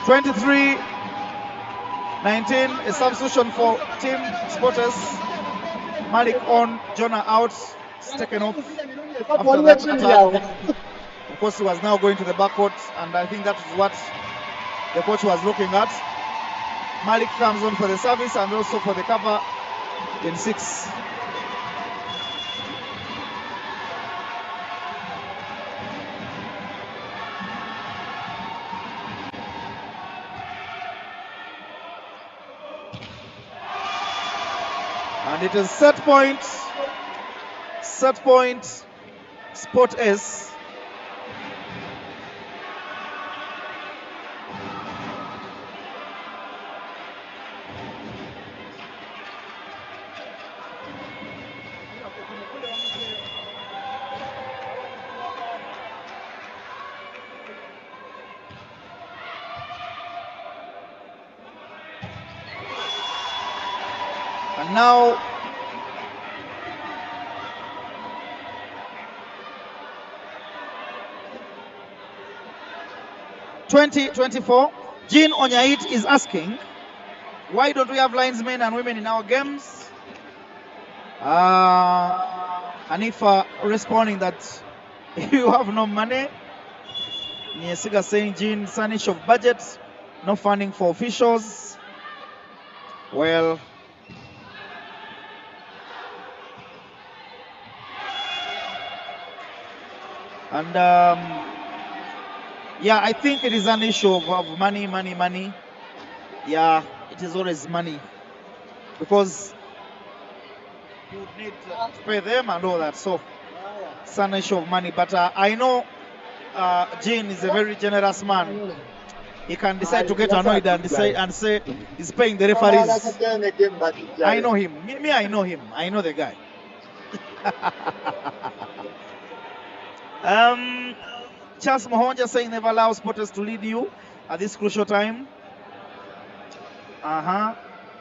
(23-19), a substitution for Team Spotters. Malik on, Jonah out, it's taken off after that attack. Of course, he was now going to the backcourt, and I think that is what the coach was looking at. Malik comes on for the service and also for the cover in 6. And it is set point, Sport S. And now (20-24), Jean Onyait is asking, why don't we have linesmen and women in our games? Anifa responding that you have no money. Nyesiga saying, Jean, Sanish of budget, no funding for officials. Well, and yeah, I think it is an issue of money. Yeah, it is always money, because you need to pay them and all that. So it's an issue of money. But I know Jean is a very generous man. He can decide to get annoyed and say he's paying the referees. I know him. Me, I know him. I know the guy. Charles Mohonja saying never allow spotters to lead you at this crucial time.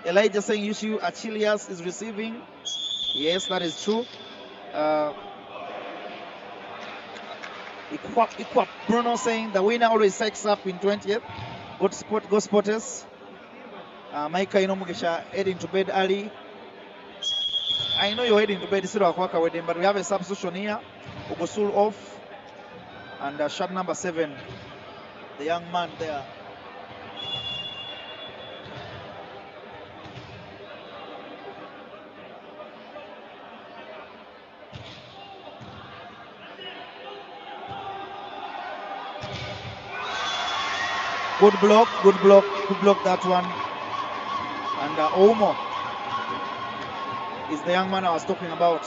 Elijah saying Yushu Achilles is receiving. Yes, that is true. Equap Bruno saying the winner always psychs up in 20th. Go Spotters. Maika Inomugisha heading to bed early. I know you're heading to bed, wedding, but we have a substitution here. Ogosul off. And shot number 7, the young man there. Good block that one. And Omo is the young man I was talking about.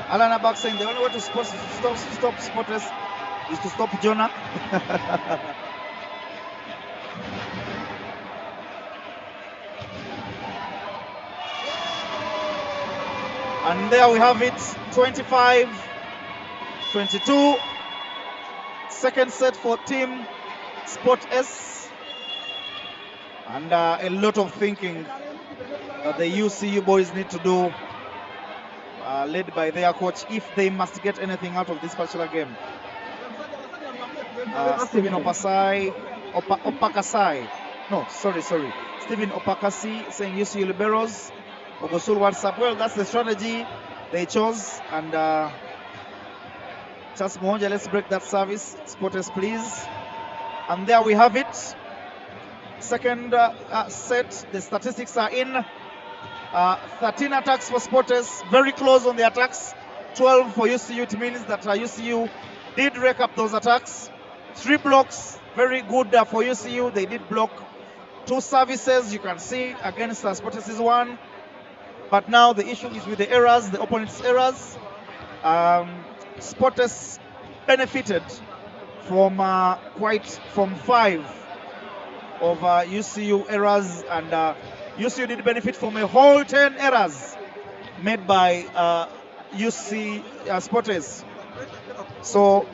Alana back saying the only way to stop Spotters is to stop Jonah. And there we have it, 25-22. Second set for team Sport S. And a lot of thinking that the UCU boys need to do, led by their coach, if they must get anything out of this particular game. Stephen Opakasai. No, sorry. Stephen Opakasi saying UCU Liberos. Ogosul WhatsApp. Well, that's the strategy they chose. And Charles Moja, let's break that service. Spotters, please. And there we have it. Second set. The statistics are in. 13 attacks for Spotters. Very close on the attacks. 12 for UCU. It means that UCU did rake up those attacks. 3 blocks. Very good for UCU. They did block 2 services. You can see against Spotters is 1. But now the issue is with the errors, the opponent's errors. Spotters benefited from 5 of UCU errors, and UCU did benefit from a whole 10 errors made by UC Spotters. So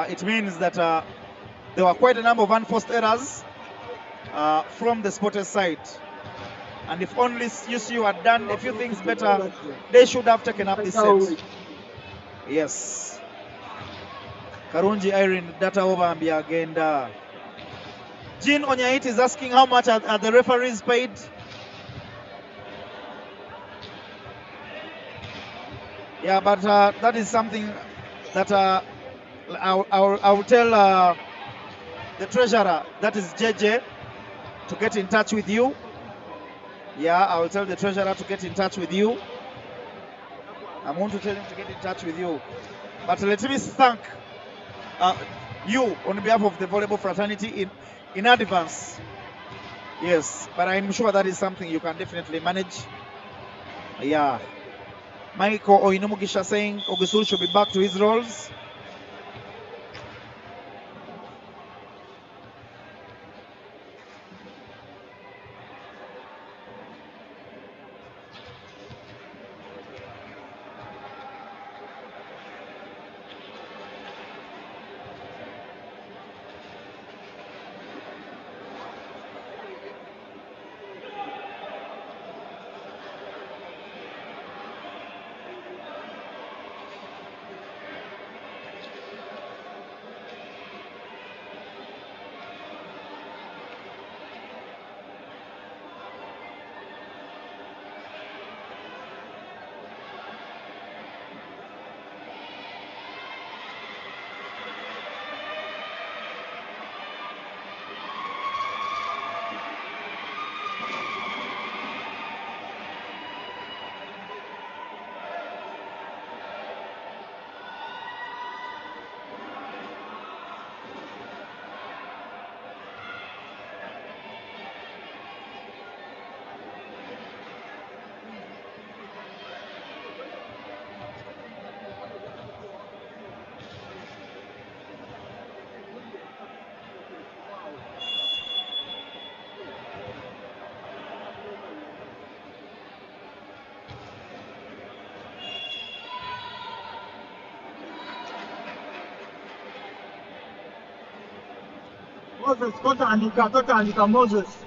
it means that there were quite a number of unforced errors from the Spotters side. And if only UCU had done a few things better, they should have taken up this set. Yes. Karunji Irene, data over Ambia Agenda. Jean Onyait is asking how much are the referees paid? Yeah, but that is something that I will tell the treasurer, that is JJ, to get in touch with you. Yeah, I will tell the treasurer to get in touch with you. I'm going to tell him to get in touch with you. But let me thank you on behalf of the volleyball fraternity in advance. Yes, but I'm sure that is something you can definitely manage. Yeah. Michael Oinumugisha saying Ogusul should be back to his roles. Moses, Tota Moses.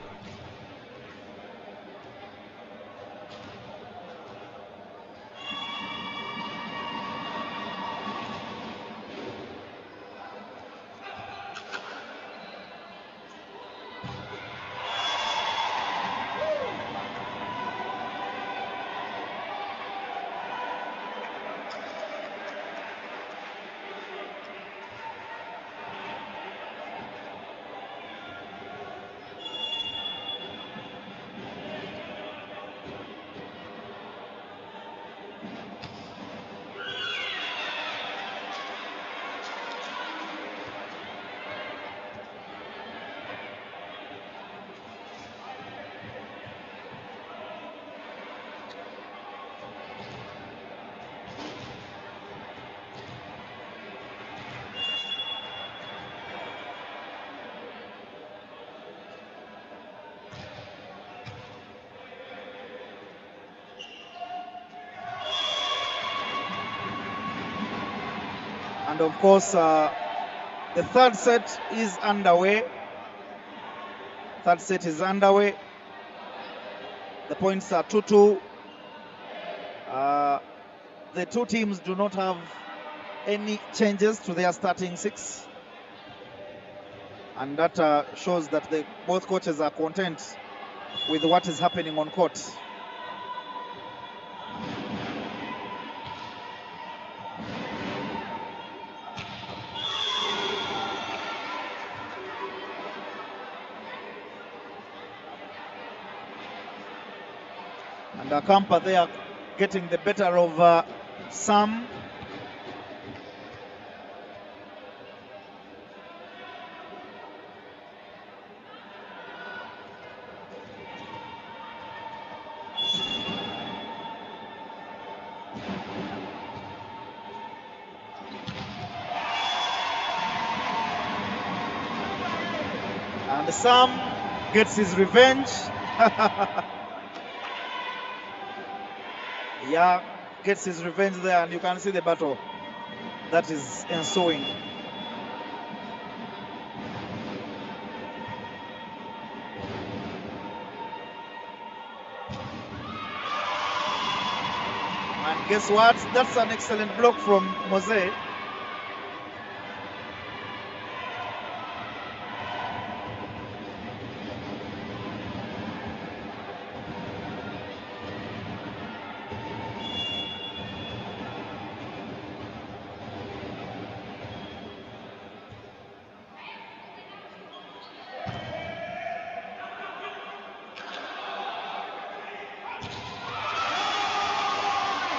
And of course, the third set is underway. Third set is underway. The points are 2-2. The two teams do not have any changes to their starting six. And that shows that both coaches are content with what is happening on court. And Akampa there getting the better of Sam. And Sam gets his revenge. Yeah, gets his revenge there, and you can see the battle that is ensuing. And guess what? That's an excellent block from Mose.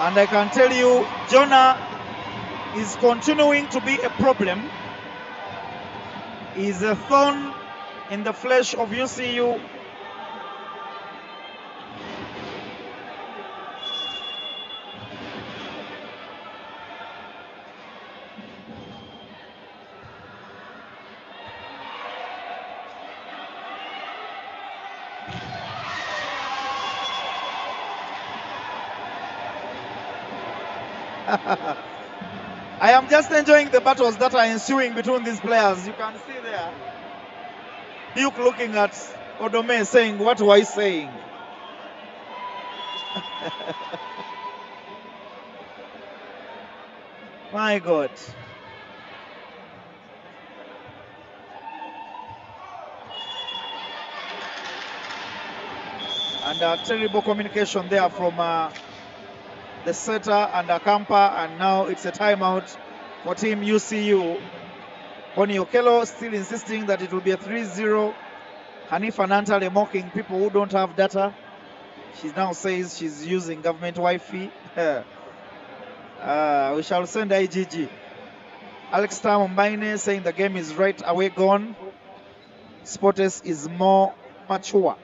And I can tell you, Jonah is continuing to be a problem. He's a thorn in the flesh of UCU. I am just enjoying the battles that are ensuing between these players. You can see there, Duke looking at Odome saying, what were you saying? My God. And terrible communication there from the setter and Akampa, and now it's a timeout for Team UCU. Bonnie Okello still insisting that it will be a 3-0. Hanifa Nantale mocking people who don't have data. She now says she's using government Wi-Fi. We shall send IGG. Alex Tamumbaine saying the game is right away gone. Sportes is more mature.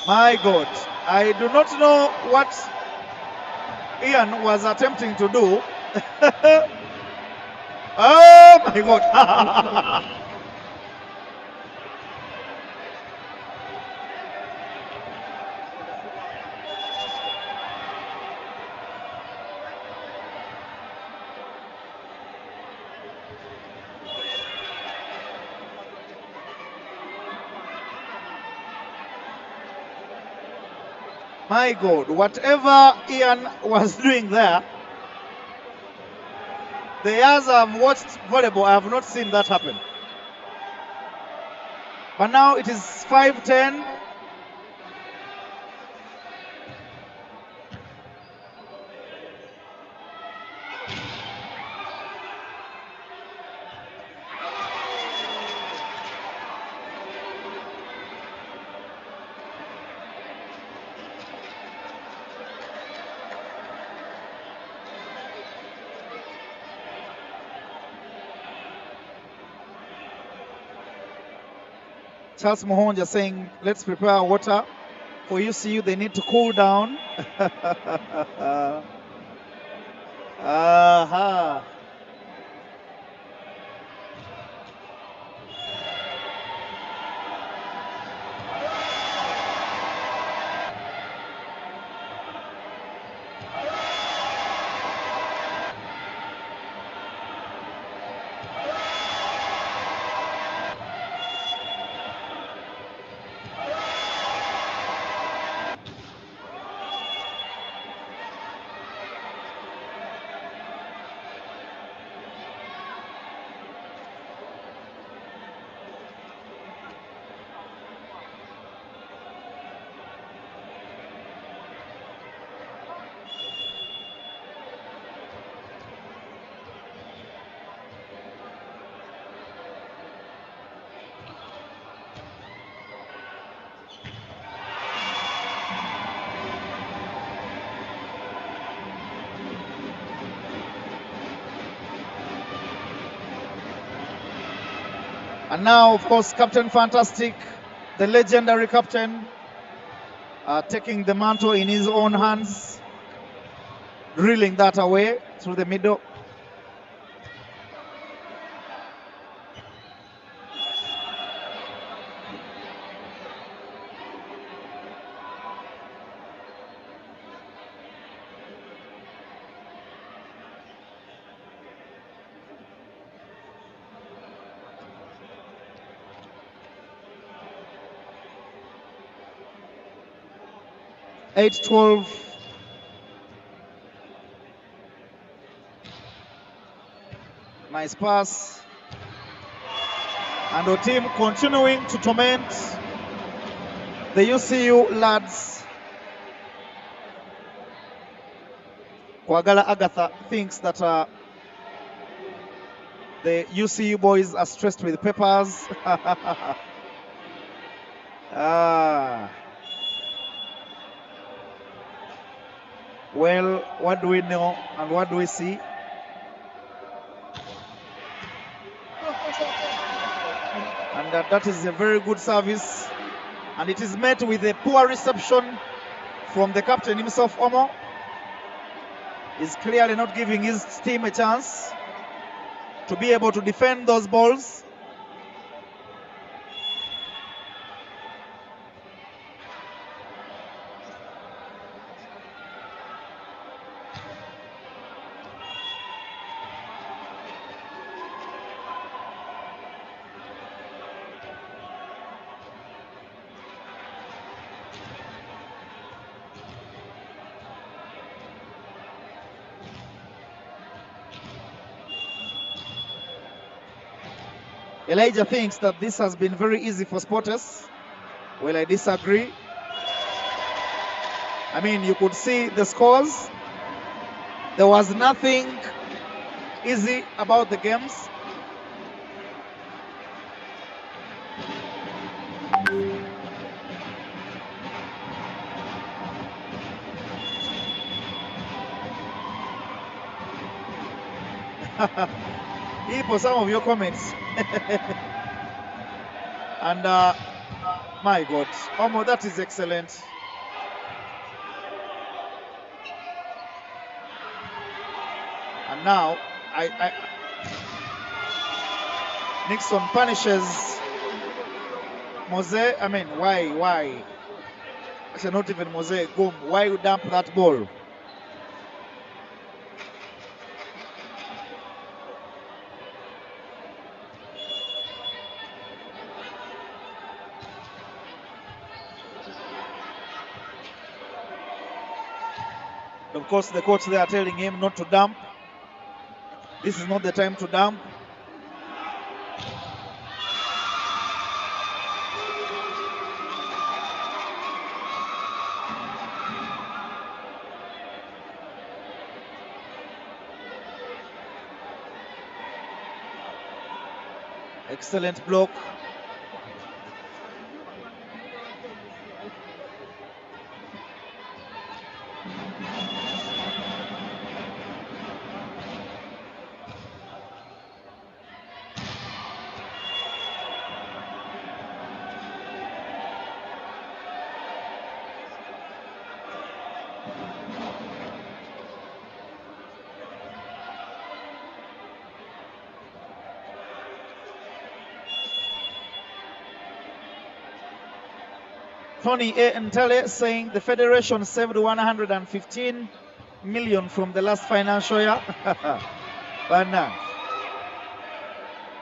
My God, I do not know what Ian was attempting to do. Oh my God. My God, whatever Ian was doing there, the years I've watched volleyball, I have not seen that happen. But now it is 5-10. Charles Mohonja saying, let's prepare water for UCU. They need to cool down. Aha. And now, of course, Captain Fantastic, the legendary captain, taking the mantle in his own hands, drilling that away through the middle. Eight 12. Nice pass. And the team continuing to torment the UCU lads. Kwagala Agatha thinks that the UCU boys are stressed with papers. Well, what do we know and what do we see? And that is a very good service. And it is met with a poor reception from the captain himself, Omo. He's clearly not giving his team a chance to be able to defend those balls. Elijah thinks that this has been very easy for spotters. Well, I disagree. I mean, you could see the scores. There was nothing easy about the games. Here for some of your comments. And My God. Omo, that is excellent. And now, Nixon punishes Mose. I mean, why? Actually, not even Mose. Goom. Why you dump that ball? Of course, the coach there are telling him not to dump. This is not the time to dump. Excellent block. Tony A. Ntale saying the federation saved 115 million from the last financial year. Bana.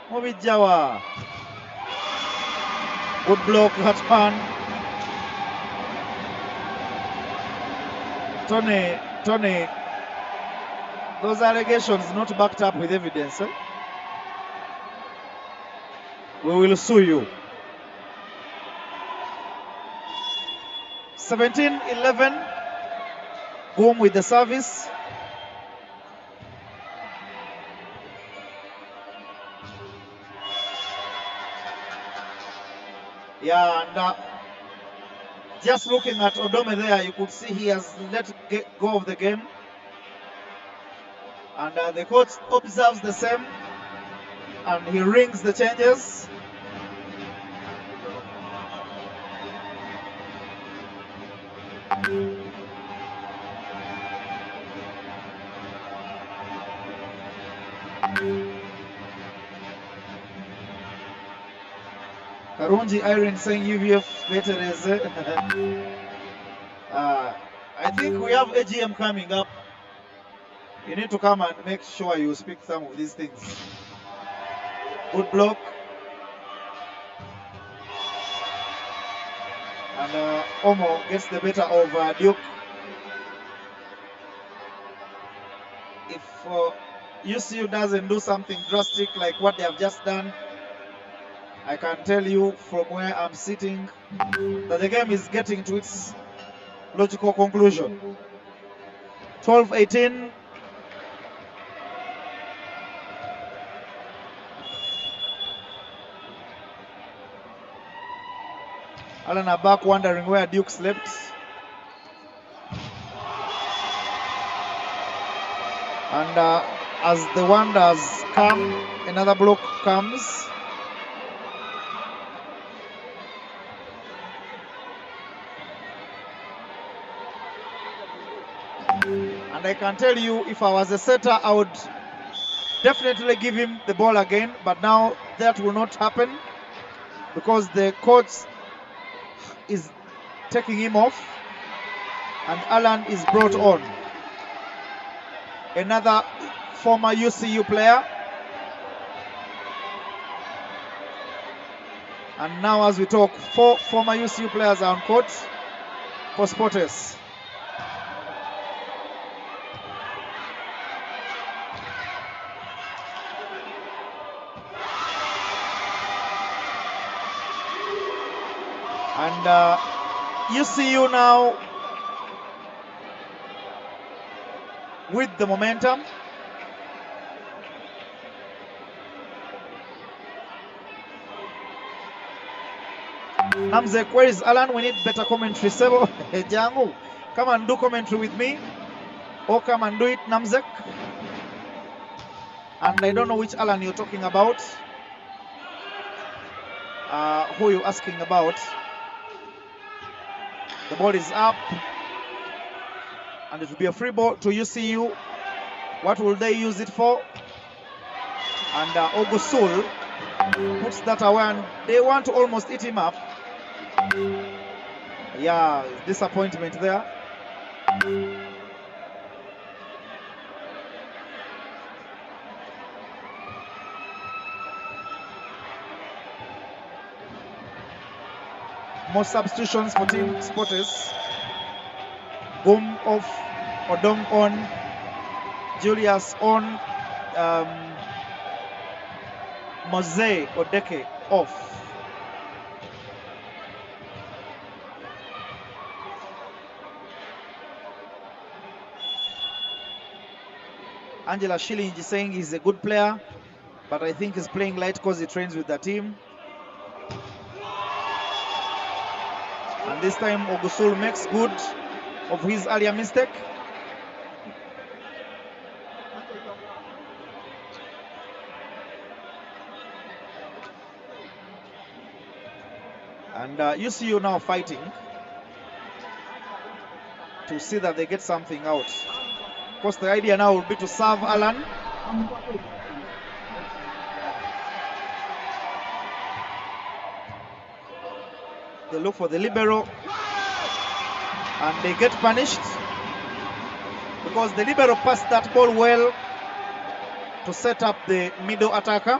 Mobijawa. Good block, Hatman. Tony, those allegations not backed up with evidence. We will sue you. 17-11. Boom with the service. Yeah, and just looking at Odome there, you could see he has let go of the game. And the coach observes the same, and he rings the changes. Karunji Irene saying UVF veterans. I think we have AGM coming up. You need to come and make sure you speak some of these things. Good block. And Omo gets the better of Duke. If UCU doesn't do something drastic like what they have just done, I can tell you from where I'm sitting that the game is getting to its logical conclusion. 12-18. Alan are back wondering where Duke slept. And as the wonders come, another block comes. And I can tell you, if I was a setter, I would definitely give him the ball again. But now that will not happen because the coach is taking him off and Alan is brought on. Another former UCU player. And now as we talk, 4 former UCU players are on court for Sporters. And UCU now with the momentum. Namzek, where is Alan? We need better commentary. Sebo, Jangu, come and do commentary with me. Or come and do it, Namzek. And I don't know which Alan you're talking about. who you're asking about. The ball is up, and it will be a free ball to UCU. What will they use it for? And Ogusul puts that away, and they want to almost eat him up. Yeah, disappointment there. More substitutions for Team Spotters. Boom off, Odong on, Julius on, Mose Odeke off. Angela Schilling is saying he's a good player, but I think he's playing light because he trains with the team. And this time Ogusul makes good of his earlier mistake. And UCU now fighting to see that they get something out. Of course, the idea now would be to serve Alan. They look for the libero, and they get punished because the libero passed that ball well to set up the middle attacker.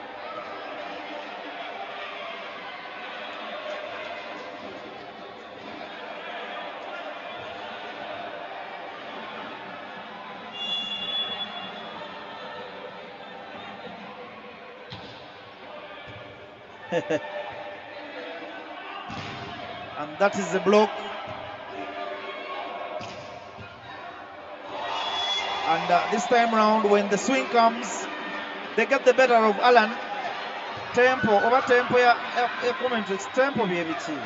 And that is the block. And this time round, when the swing comes, they get the better of Alan. Tempo, over tempo ya commentary, tempo byebichi.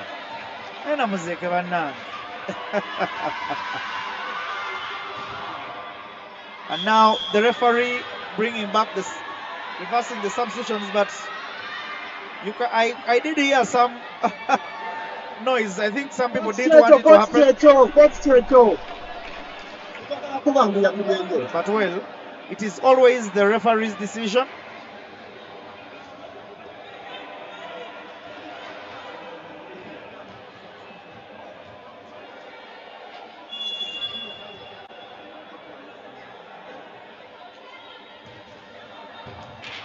Ena muzeke banna. And now the referee bringing back this, reversing the substitutions, but I did hear some noise. I think some people did want it to happen. But well, it is always the referee's decision.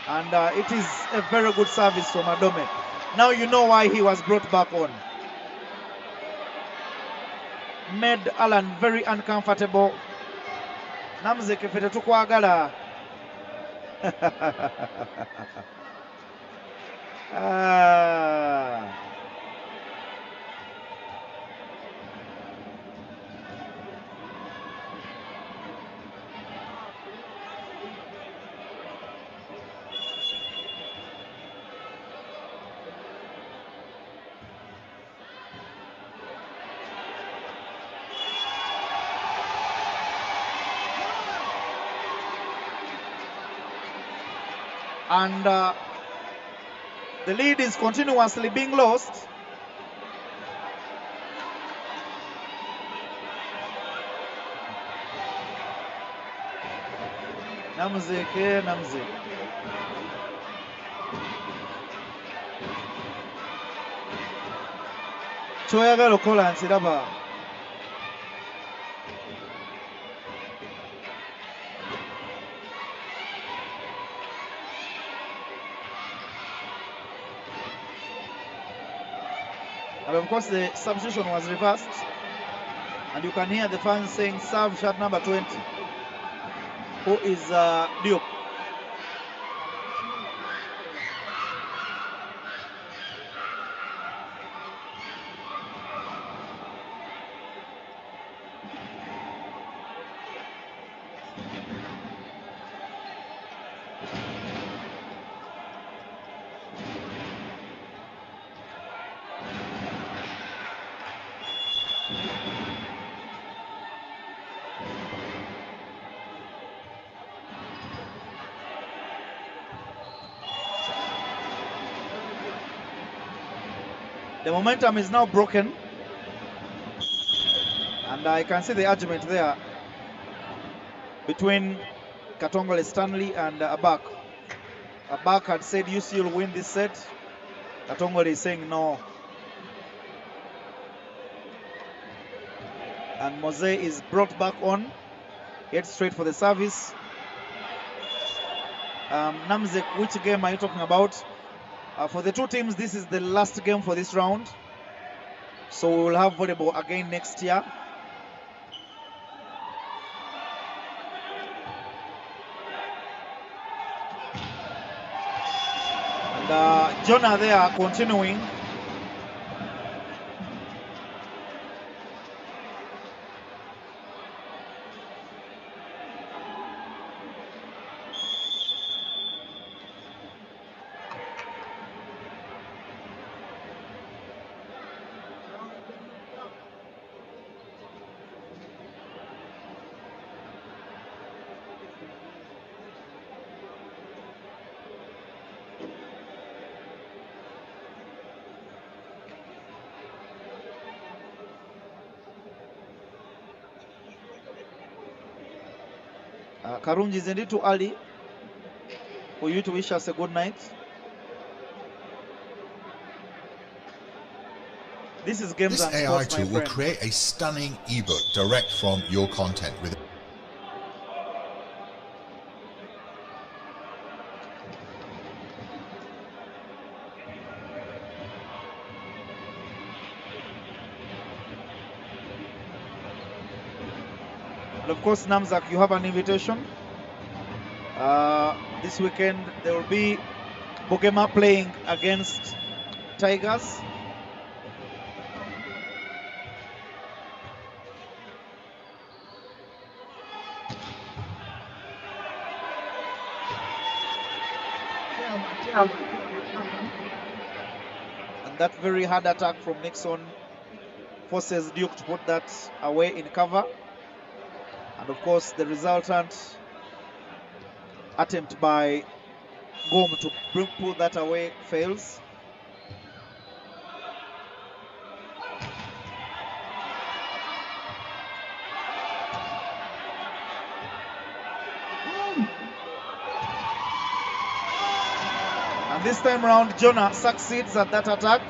And it is a very good service from Adome. Now you know why he was brought back on. Made Alan very uncomfortable. Namzeke fete tukwagala. And the lead is continuously being lost. Namzeke. Choyagala okola nsiraba. And of course, the substitution was reversed, and you can hear the fans saying, "Serve shot number 20," who is Duke. The momentum is now broken. And I can see the argument there between Katongole Stanley and Abak. Abak had said UC will win this set. Katongole is saying no. And Mose is brought back on. Gets straight for the service. Namzek, which game are you talking about? For the two teams, this is the last game for this round. So we will have volleyball again next year. And Jonah there continuing. Karunji, isn't it too early for you to wish us a good night? This is Games This and AI Sports, my tool will friend. create a stunning ebook direct from your content with And of course, Namzak, you have an invitation. This weekend there will be Bogema playing against Tigers. And that very hard attack from Nixon forces Duke to put that away in cover. And of course, the resultant attempt by Gom to pull that away fails. And this time round, Jonah succeeds at that attack.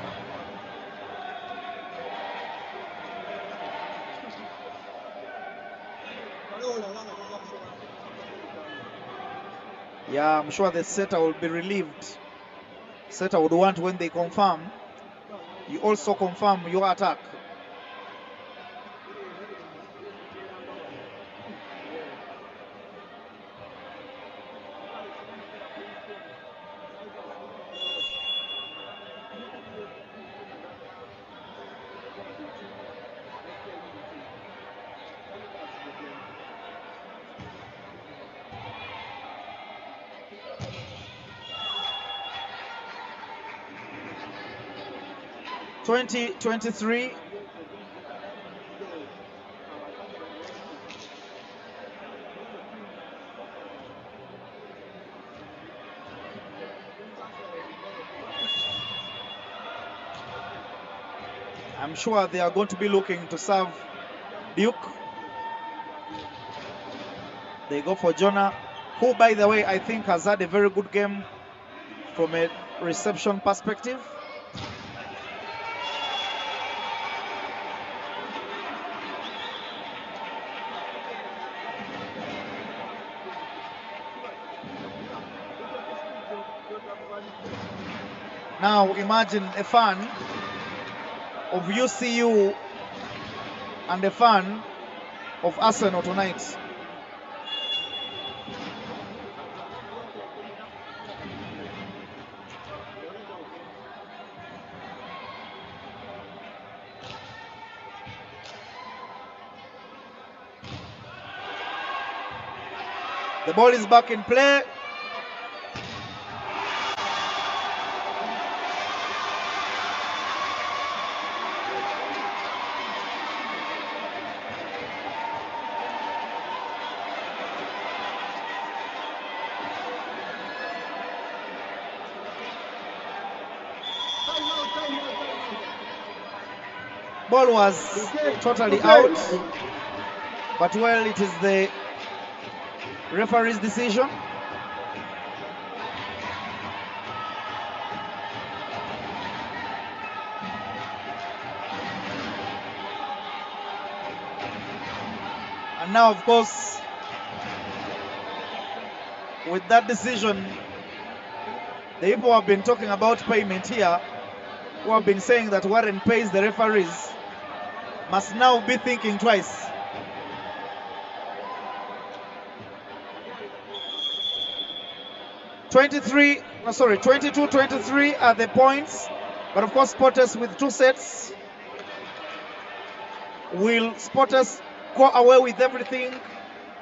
Yeah, I'm sure the setter will be relieved. Setter would want, when they confirm, you also confirm your attack. (2023) I'm sure they are going to be looking to serve Duke. They go for Jonah, who, by the way, I think has had a very good game from a reception perspective. Now imagine a fan of UCU and a fan of Arsenal tonight. The ball is back in play. ball was totally out, but well, it is the referee's decision. And now, of course, with that decision, the people who have been talking about payment here, who have been saying that Warren pays the referees, must now be thinking twice. (22-23) are the points, but of course, Sporters with 2 sets. Will Sporters go away with everything,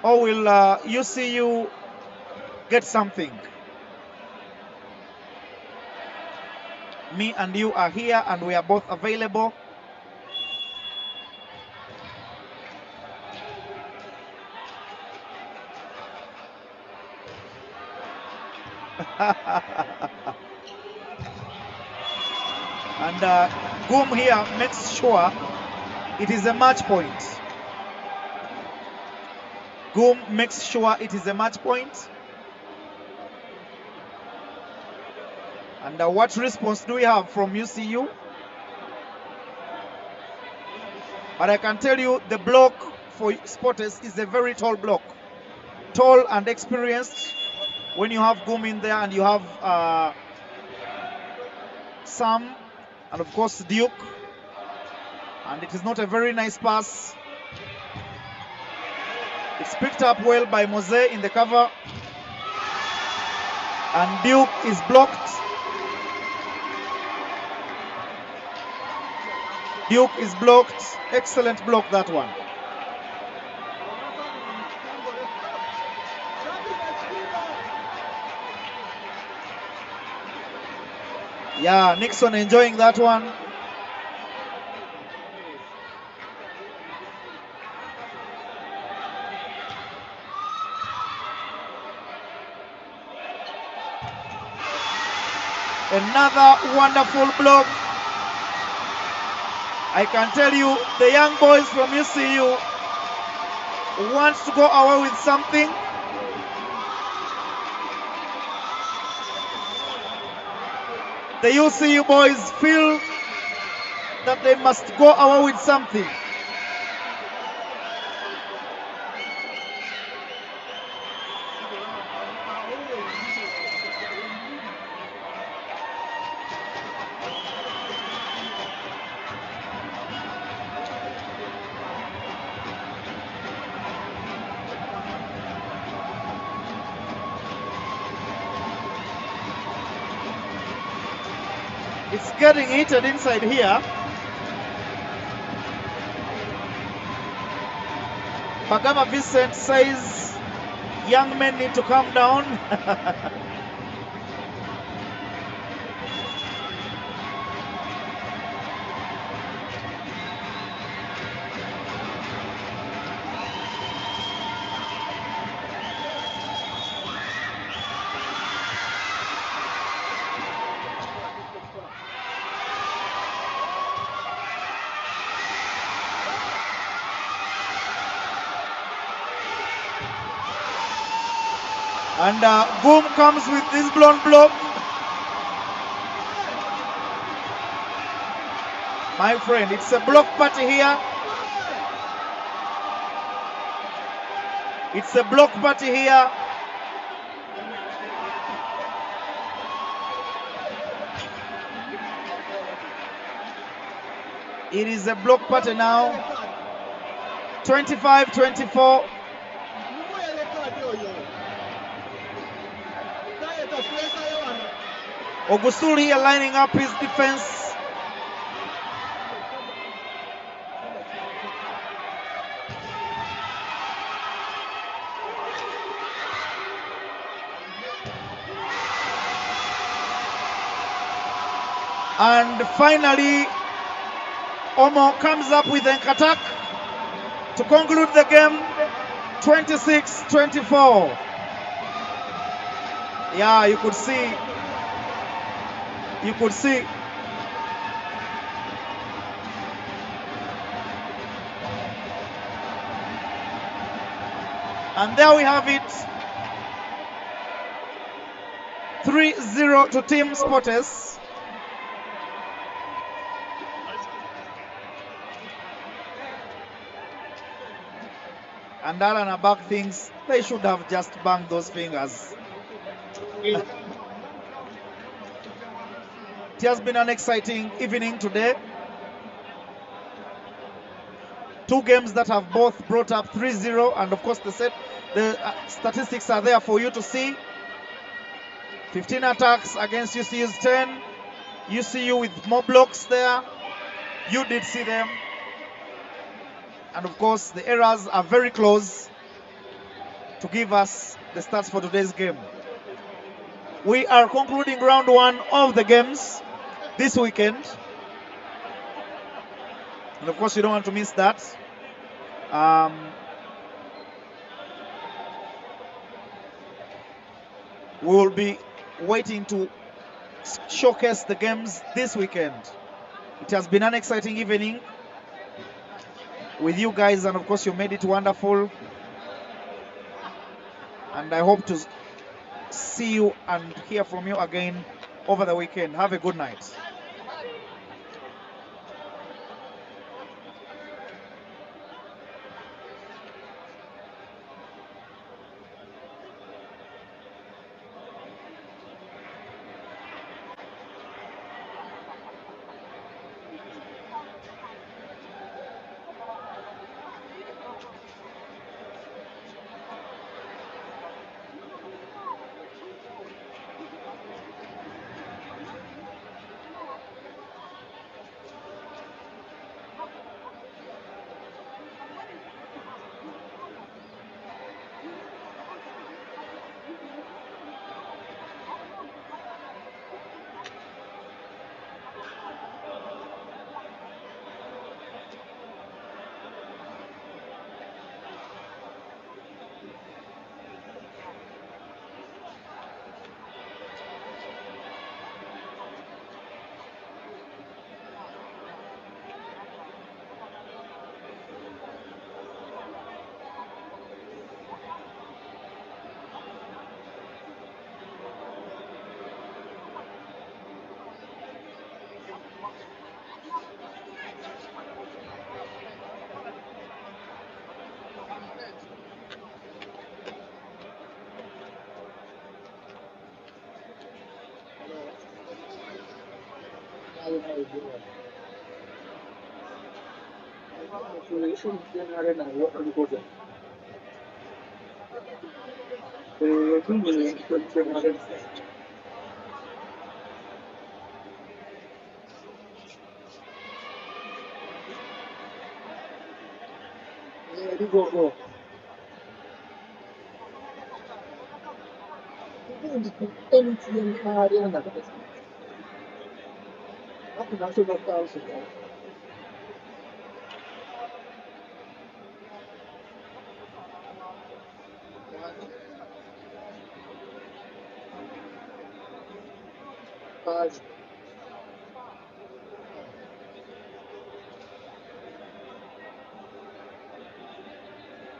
or will UCU get something? Me and you are here, and we are both available. And Goom here makes sure it is a match point. Goom makes sure it is a match point. And what response do we have from UCU? But I can tell you the block for Sporters is a very tall block. Tall and experienced. When you have Goom in there and you have Sam and of course Duke. And it is not a very nice pass. It's picked up well by Mose in the cover. And Duke is blocked. Duke is blocked. Excellent block, that one. Yeah, Nixon enjoying that one. Another wonderful block. I can tell you the young boys from UCU want to go away with something. The UCU boys feel that they must go away with something. It's getting heated inside here. Bagama Vincent says young men need to calm down. And Boom comes with this blown block. My friend, it's a block party here. It's a block party here. It is a block party now. 25-24. Ogusuli here lining up his defense. And finally, Omo comes up with an attack to conclude the game. 26-24. Yeah, you could see. And there we have it. 3-0 to Team Sportes. And Alan Abak thinks they should have just banged those fingers. It has been an exciting evening today. Two games that have both brought up 3-0, and of course the statistics are there for you to see. 15 attacks against UCU's 10. UCU with more blocks there. You did see them. And of course the errors are very close to give us the stats for today's game. We are concluding round 1 of the games this weekend. And of course you don't want to miss that. We will be waiting to showcase the games this weekend. It has been an exciting evening with you guys, and of course you made it wonderful. And I hope to see you and hear from you again over the weekend. Have a good night. LUGOGO. MTN アリーナです。あと場所が変わるしね。